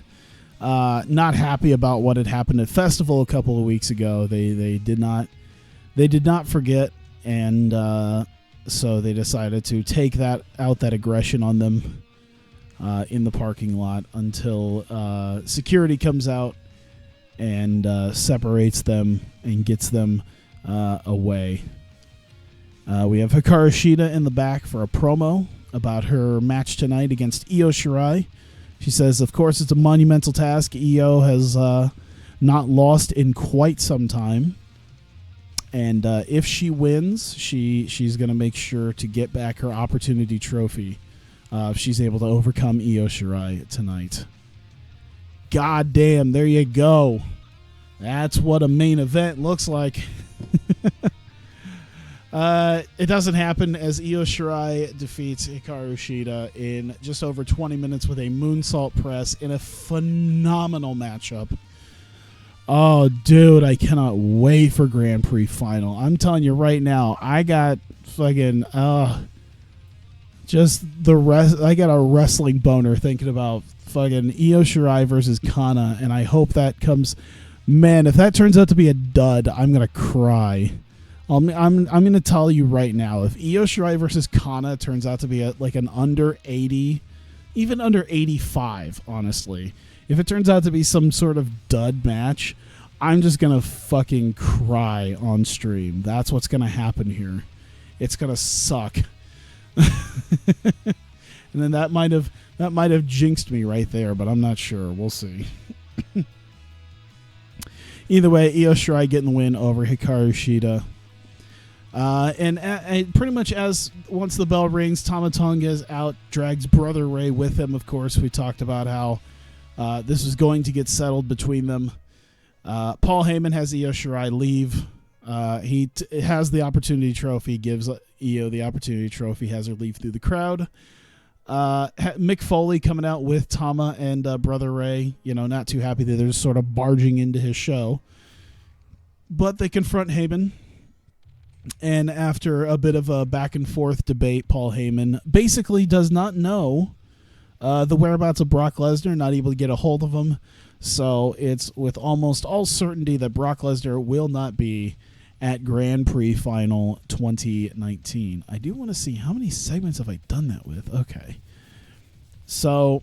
A: not happy about what had happened at Festival a couple of weeks ago. They did not forget, and so they decided to take that aggression on them in the parking lot until security comes out and separates them and gets them away. We have Hikaru Shida in the back for a promo about her match tonight against Io Shirai. She says, of course, it's a monumental task. Io has not lost in quite some time. And if she wins, she's going to make sure to get back her opportunity trophy if she's able to overcome Io Shirai tonight. God damn, there you go. That's what a main event looks like. It doesn't happen as Io Shirai defeats Hikaru Shida in just over 20 minutes with a moonsault press in a phenomenal matchup. Oh, dude, I cannot wait for Grand Prix Final. I'm telling you right now, I got fucking just the rest. I got a wrestling boner thinking about fucking Io Shirai versus Kana, and I hope that comes. Man, if that turns out to be a dud, I'm gonna cry. I'm gonna tell you right now, if Io Shirai versus Kana turns out to be like an under 80, even under 85, honestly. If it turns out to be some sort of dud match, I'm just going to fucking cry on stream. That's what's going to happen here. It's going to suck. And then that might have jinxed me right there, but I'm not sure. We'll see. Either way, Io Shirai getting the win over Hikaru Shida. And pretty much once the bell rings, Tama Tonga is out, drags Brother Ray with him, of course. We talked about how this is going to get settled between them. Paul Heyman has Io Shirai leave. He has the opportunity trophy, gives Io the opportunity trophy, has her leave through the crowd. Mick Foley coming out with Tama and Brother Ray, not too happy that they're just sort of barging into his show. But they confront Heyman. And after a bit of a back and forth debate, Paul Heyman basically does not know the whereabouts of Brock Lesnar, not able to get a hold of him. So it's with almost all certainty that Brock Lesnar will not be at Grand Prix Final 2019. I do want to see how many segments have I done that with. Okay. So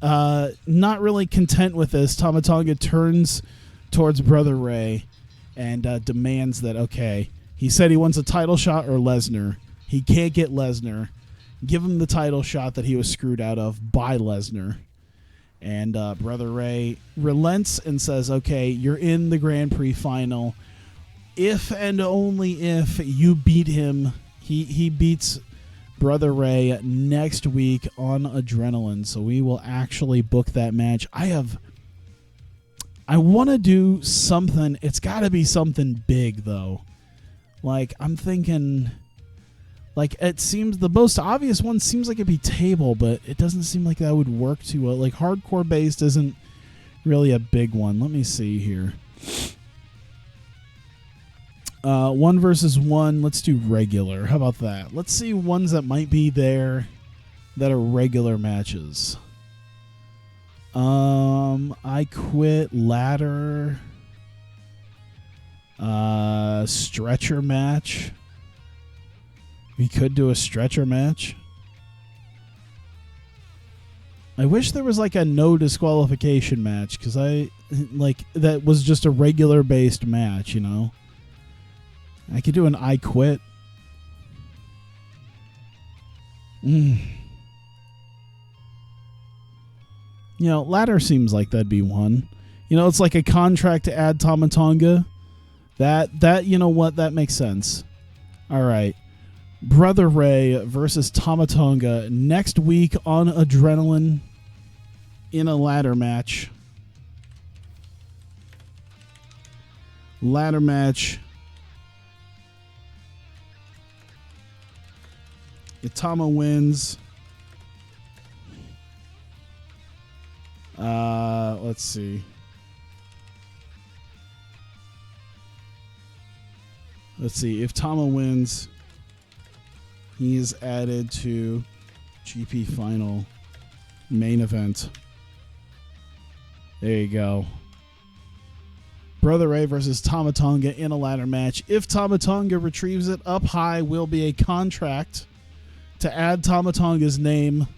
A: not really content with this, Tama Tonga turns towards Brother Ray and demands that, okay, he said he wants a title shot or Lesnar. He can't get Lesnar. Give him the title shot that he was screwed out of by Lesnar. And Brother Ray relents and says, okay, you're in the Grand Prix Final. If and only if you beat him, he beats Brother Ray next week on Adrenaline. So we will actually book that match. I have I want to do something. It's got to be something big, though. Like, I'm thinking, like, it seems the most obvious one seems like it'd be table, but it doesn't seem like that would work too well. Like, hardcore based isn't really a big one. Let me see here. 1 versus 1. Let's do regular. How about that? Let's see ones that might be there that are regular matches. I quit ladder. Stretcher match. We could do a stretcher match. I wish there was like a no disqualification match, because that was just a regular based match, you know. I could do an I quit. You know, ladder seems like that'd be one. You know, it's like a contract to add Tama Tonga. That you know what, that makes sense. All right. Brother Ray versus Tama Tonga next week on Adrenaline in a ladder match. Ladder match. If Tama wins, let's see. Let's see. If Tama wins, he is added to GP Final main event. There you go. Brother Ray versus Tama Tonga in a ladder match. If Tama Tonga retrieves it, up high will be a contract to add Tama Tonga's name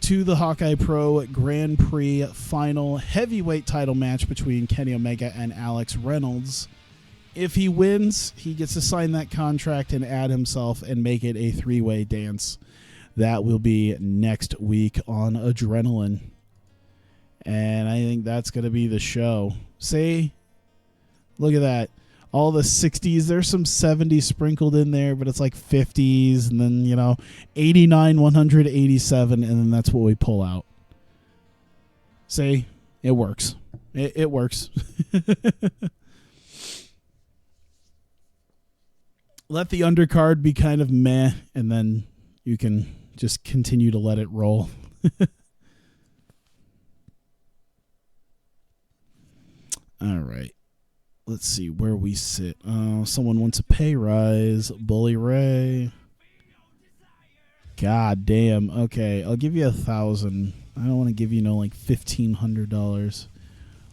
A: to the Hawkeye Pro Grand Prix Final heavyweight title match between Kenny Omega and Alex Reynolds. If he wins, he gets to sign that contract and add himself and make it a three-way dance. That will be next week on Adrenaline. And I think that's going to be the show. See? Look at that. All the 60s. There's some 70s sprinkled in there, but it's like 50s. And then, you know, 89, 187. And then that's what we pull out. See? It works. It works. Let the undercard be kind of meh, and then you can just continue to let it roll. All right. Let's see where we sit. Someone wants a pay rise. Bully Ray. God damn. Okay, I'll give you 1,000. I don't want to give you like $1,500.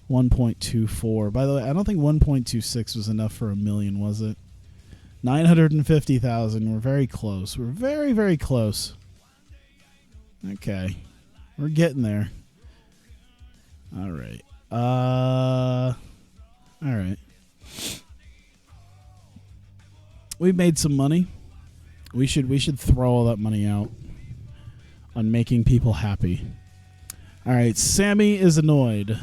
A: 1.24. By the way, I don't think 1.26 was enough for $1 million, was it? 950,000. We're very close. We're very, very close. Okay. We're getting there. All right. All right. We've made some money. We should throw all that money out on making people happy. All right. Sammy is annoyed.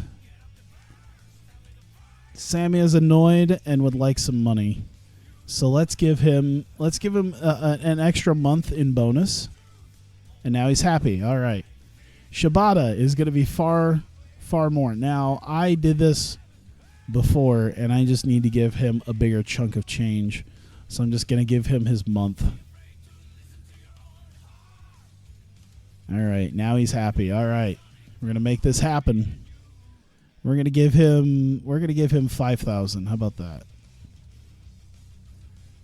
A: Sammy is annoyed and would like some money. So let's give him an extra month in bonus, and now he's happy. All right, Shibata is going to be far more. Now I did this before, and I just need to give him a bigger chunk of change, so I'm just going to give him his month. All right, now he's happy. All right, we're going to make this happen. We're going to give him 5,000. How about that?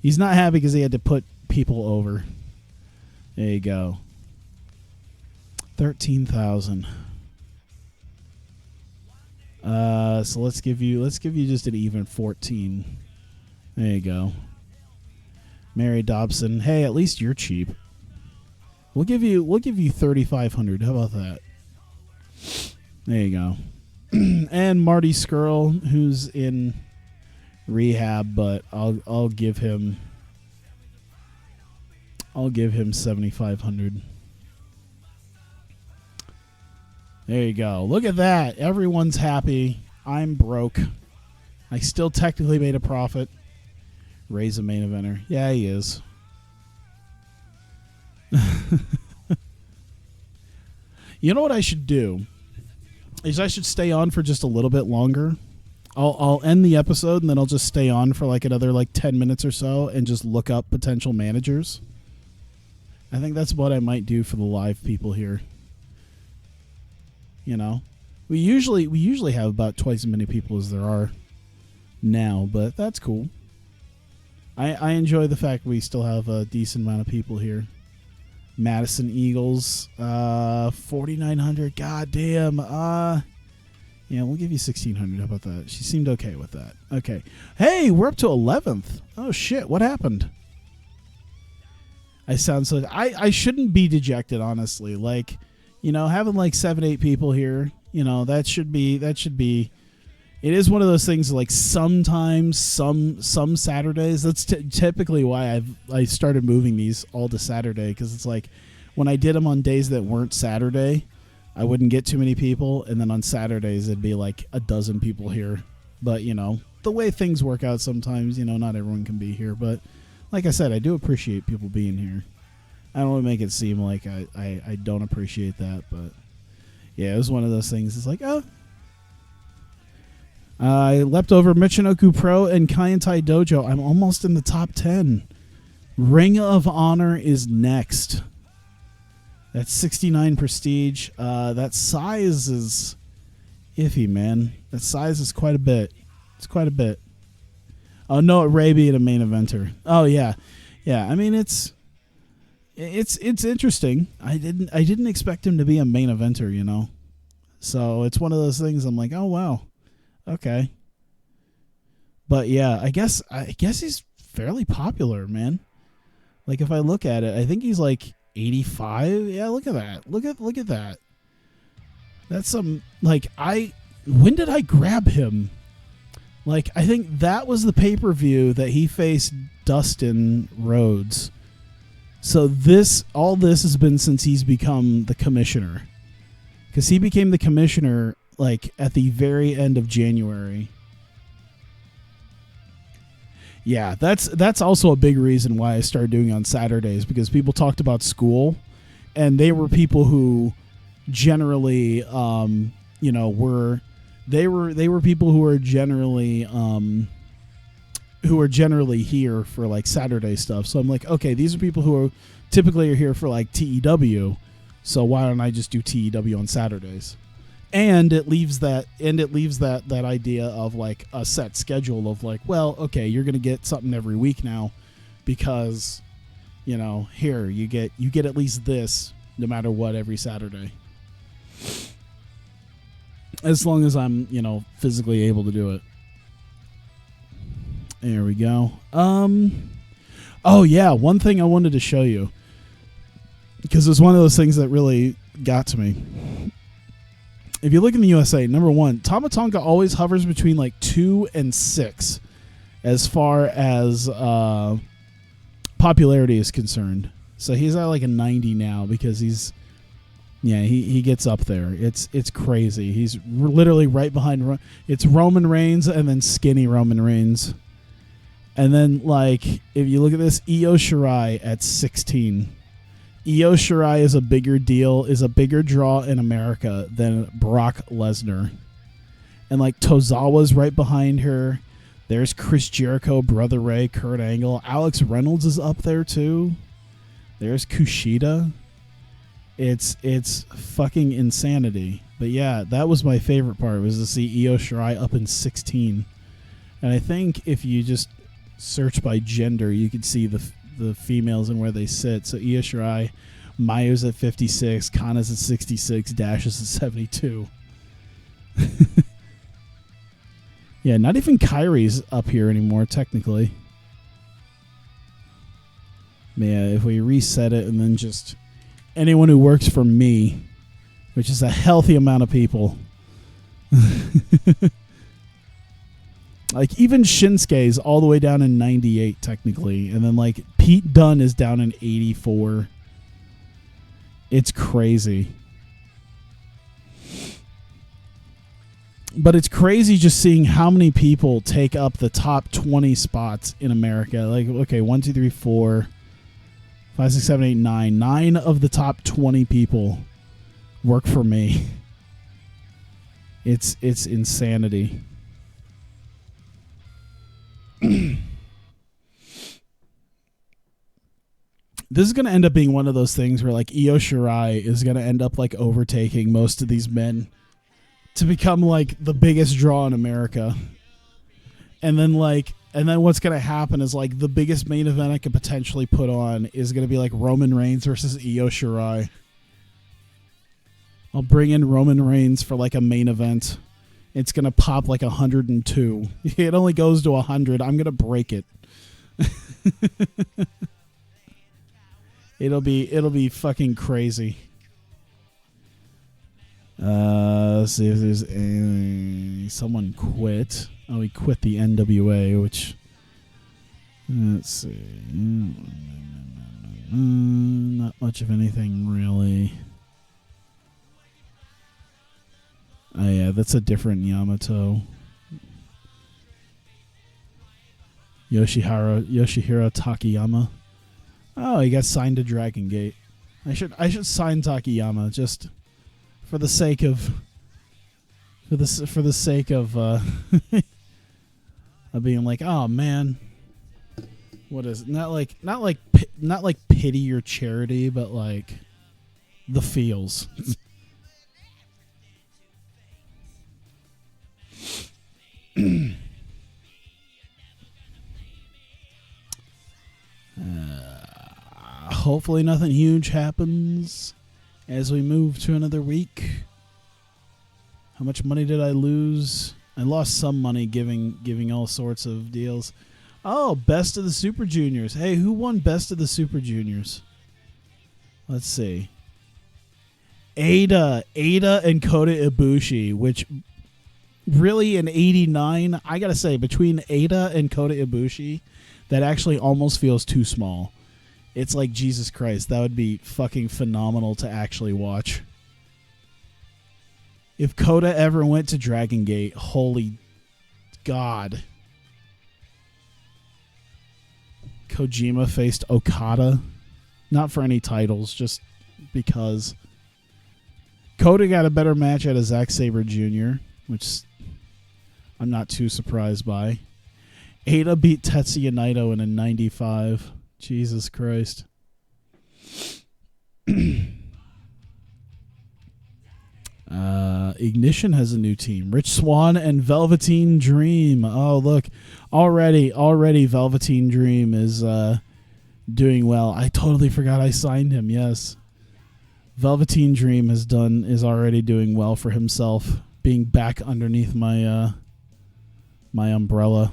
A: He's not happy because he had to put people over. There you go. 13,000. So let's give you just an even 14. There you go. Mary Dobson. Hey, at least you're cheap. We'll give you 3,500. How about that? There you go. And Marty Skrull, who's in rehab, but I'll give him 7,500. There you go. Look at that. Everyone's happy. I'm broke. I still technically made a profit. Ray's a main eventer. Yeah, he is. You know what I should do? is I should stay on for just a little bit longer. I'll end the episode and then I'll just stay on for like another like 10 minutes or so and just look up potential managers. I think that's what I might do for the live people here. You know, we usually have about twice as many people as there are now, but that's cool. I enjoy the fact we still have a decent amount of people here. Madison Eagles, 4,900. Goddamn. Yeah, we'll give you 1,600. How about that? She seemed okay with that. Okay. Hey, we're up to 11th. Oh shit! What happened? I sound so. I shouldn't be dejected, honestly. Like, you know, having like 7-8 people here, you know, that should be. It is one of those things. Like sometimes, some Saturdays. That's typically why I started moving these all to Saturday, because it's like when I did them on days that weren't Saturday, I wouldn't get too many people, and then on Saturdays it'd be like a dozen people here. But you know, the way things work out sometimes, you know, not everyone can be here. But like I said, I do appreciate people being here. I don't want to make it seem like I don't appreciate that, but yeah, it was one of those things. It's like, oh. I leapt over Michinoku Pro and Kaientai Dojo. I'm almost in the top 10. Ring of Honor is next. That's 69 prestige. That size is iffy, man. That size is quite a bit. It's quite a bit. Oh, Noah Ray being a main eventer. Oh yeah, yeah. I mean, it's interesting. I didn't expect him to be a main eventer, you know. So it's one of those things. I'm like, oh wow. Okay. But yeah, I guess he's fairly popular, man. Like if I look at it, I think he's like 85. Yeah, look at that. Look at that. That's some like when did I grab him? Like I think that was the pay-per-view that he faced Dustin Rhodes. So all this has been since he's become the commissioner. Cuz he became the commissioner like at the very end of January. Yeah, that's also a big reason why I started doing on Saturdays, because people talked about school, and they were people who generally, you know, were people who were generally here for like Saturday stuff. So I'm like, okay, these are people who are typically here for like TEW, so why don't I just do TEW on Saturdays? And it leaves that idea of like a set schedule of like, well, okay, you're gonna get something every week now, because, you know, here you get at least this no matter what every Saturday, as long as I'm, you know, physically able to do it. There we go. Oh yeah, one thing I wanted to show you, because it's one of those things that really got to me. If you look in the USA, number one, Tama Tonga always hovers between like 2 and 6 as far as popularity is concerned. So he's at like a 90 now, because he gets up there. It's crazy. He's literally right behind. It's Roman Reigns and then skinny Roman Reigns. And then like if you look at this, Io Shirai at 16. Io Shirai is a bigger draw in America than Brock Lesnar. And like Tozawa's right behind her. There's Chris Jericho, Brother Ray, Kurt Angle. Alex Reynolds is up there too. There's Kushida. It's fucking insanity. But yeah, that was my favorite part, was to see Io Shirai up in 16. And I think if you just search by gender, you could see the females and where they sit. So Io Shirai, Mayu's at 56, Kana's at 66, Dash is at 72. Yeah, not even Kyrie's up here anymore, technically. Yeah, if we reset it and then just anyone who works for me, which is a healthy amount of people. Like even Shinsuke's all the way down in 98 technically, and then like Pete Dunne is down in 84. It's crazy. But it's crazy just seeing how many people take up the top 20 spots in America. Like, okay, 1, 2, 3, 4, 5, 6, 7, 8, 9. 9 of the top 20 people work for me. It's insanity. This is going to end up being one of those things where like Io Shirai is going to end up like overtaking most of these men to become like the biggest draw in America. And then what's going to happen is like the biggest main event I could potentially put on is going to be like Roman Reigns versus Io Shirai. I'll bring in Roman Reigns for like a main event. It's going to pop like 102. It only goes to 100. I'm going to break it. It'll be fucking crazy. Let's see if there's someone quit. Oh, he quit the NWA, which let's see. Not much of anything really. Oh yeah, that's a different Yamato. Yoshihiro Takayama. Oh, he got signed to Dragon Gate. I should sign Takayama just for the sake of of being like, oh man, what is it? Not like pity or charity, but like the feels. Hopefully nothing huge happens as we move to another week. How much money did I lose? I lost some money giving all sorts of deals. Oh, Best of the Super Juniors. Hey, who won Best of the Super Juniors? Let's see. Ada and Kota Ibushi, which really in 89, I gotta say, between Ada and Kota Ibushi, that actually almost feels too small. It's like, Jesus Christ, that would be fucking phenomenal to actually watch. If Kota ever went to Dragon Gate, holy God. Kojima faced Okada. Not for any titles, just because. Kota got a better match out of Zack Sabre Jr., which I'm not too surprised by. Ada beat Tetsuya Naito in a 95. Jesus Christ. Ignition has a new team. Rich Swann and Velveteen Dream. Oh, look. Already Velveteen Dream is doing well. I totally forgot I signed him. Yes. Velveteen Dream is already doing well for himself, being back underneath my my umbrella.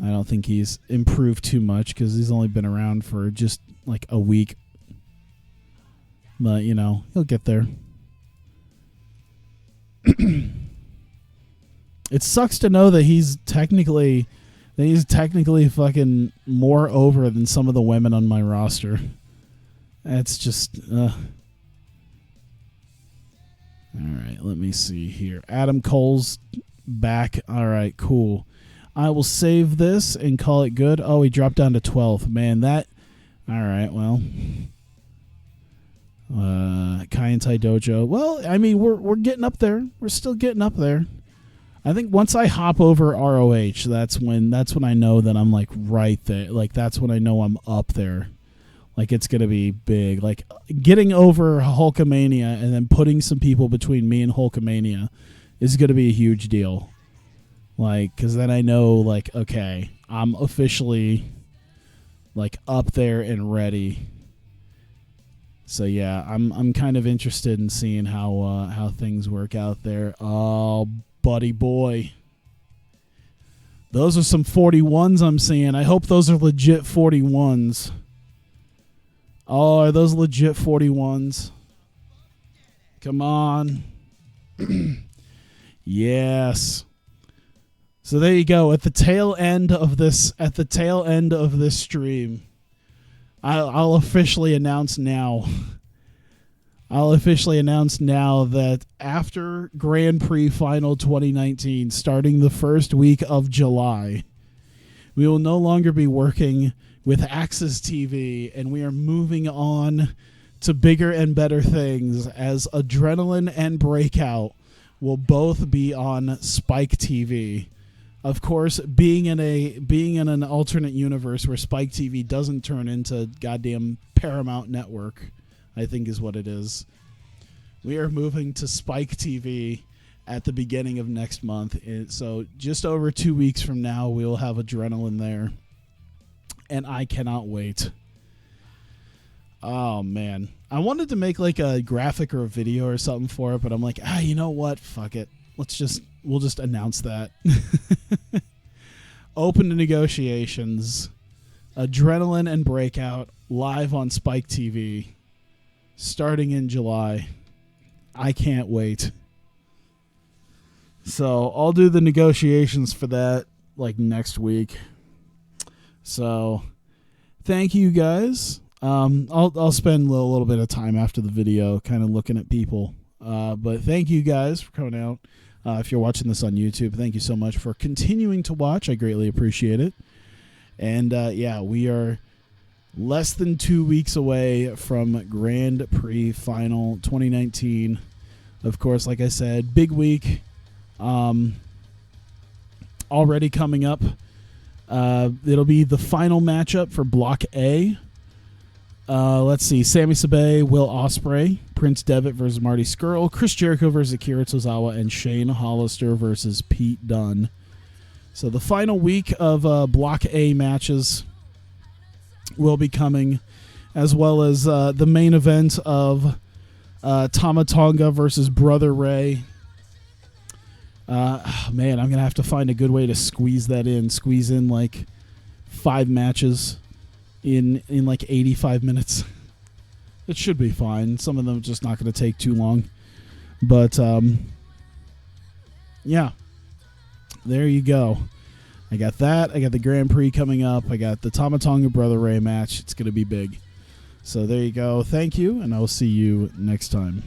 A: I don't think he's improved too much because he's only been around for just like a week. But, you know, he'll get there. It sucks to know that he's technically fucking more over than some of the women on my roster. That's just all right, let me see here. Adam Cole's back. All right, cool. I will save this and call it good. Oh, he dropped down to 12th. Man, that... All right, well... Kaientai Dojo. Well, I mean, we're getting up there. We're still getting up there. I think once I hop over ROH, that's when I know that I'm like right there. Like that's when I know I'm up there. Like it's gonna be big. Like getting over Hulkamania and then putting some people between me and Hulkamania is gonna be a huge deal. Like, because then I know, like, okay, I'm officially like up there and ready. So yeah, I'm kind of interested in seeing how things work out there. Oh, buddy boy. Those are some 41s I'm seeing. I hope those are legit 41s. Oh, are those legit 41s? Come on. Yes. So there you go. At the tail end of this stream, I'll officially announce now. That after Grand Prix Final 2019, starting the first week of July, we will no longer be working with Axis TV, and we are moving on to bigger and better things as Adrenaline and Breakout will both be on Spike TV. Of course, being in an alternate universe where Spike TV doesn't turn into goddamn Paramount Network, I think is what it is. We are moving to Spike TV at the beginning of next month. So just over 2 weeks from now, we will have Adrenaline there. And I cannot wait. Oh, man. I wanted to make like a graphic or a video or something for it, but I'm like, you know what? Fuck it. We'll just announce that. Open to negotiations. Adrenaline and Breakout live on Spike TV starting in July. I can't wait. So I'll do the negotiations for that like next week. So thank you guys. I'll spend a little bit of time after the video kind of looking at people. But thank you guys for coming out. If you're watching this on YouTube, thank you so much for continuing to watch. I greatly appreciate it. And we are less than 2 weeks away from Grand Prix Final 2019. Of course, like I said, big week already coming up. It'll be the final matchup for Block A. Let's see. Sami Sabay, Will Ospreay, Prince Devitt versus Marty Scurll, Chris Jericho versus Akira Tozawa, and Shane Hollister versus Pete Dunne. So the final week of Block A matches will be coming, as well as the main event of Tama Tonga versus Brother Ray. Man, I'm going to have to find a good way to squeeze that in. Squeeze in like 5 matches in like 85 minutes. It should be fine. Some of them are just not going to take too long. But, yeah. There you go. I got that. I got the Grand Prix coming up. I got the Tama Tonga Brother Ray match. It's going to be big. So there you go. Thank you, and I will see you next time.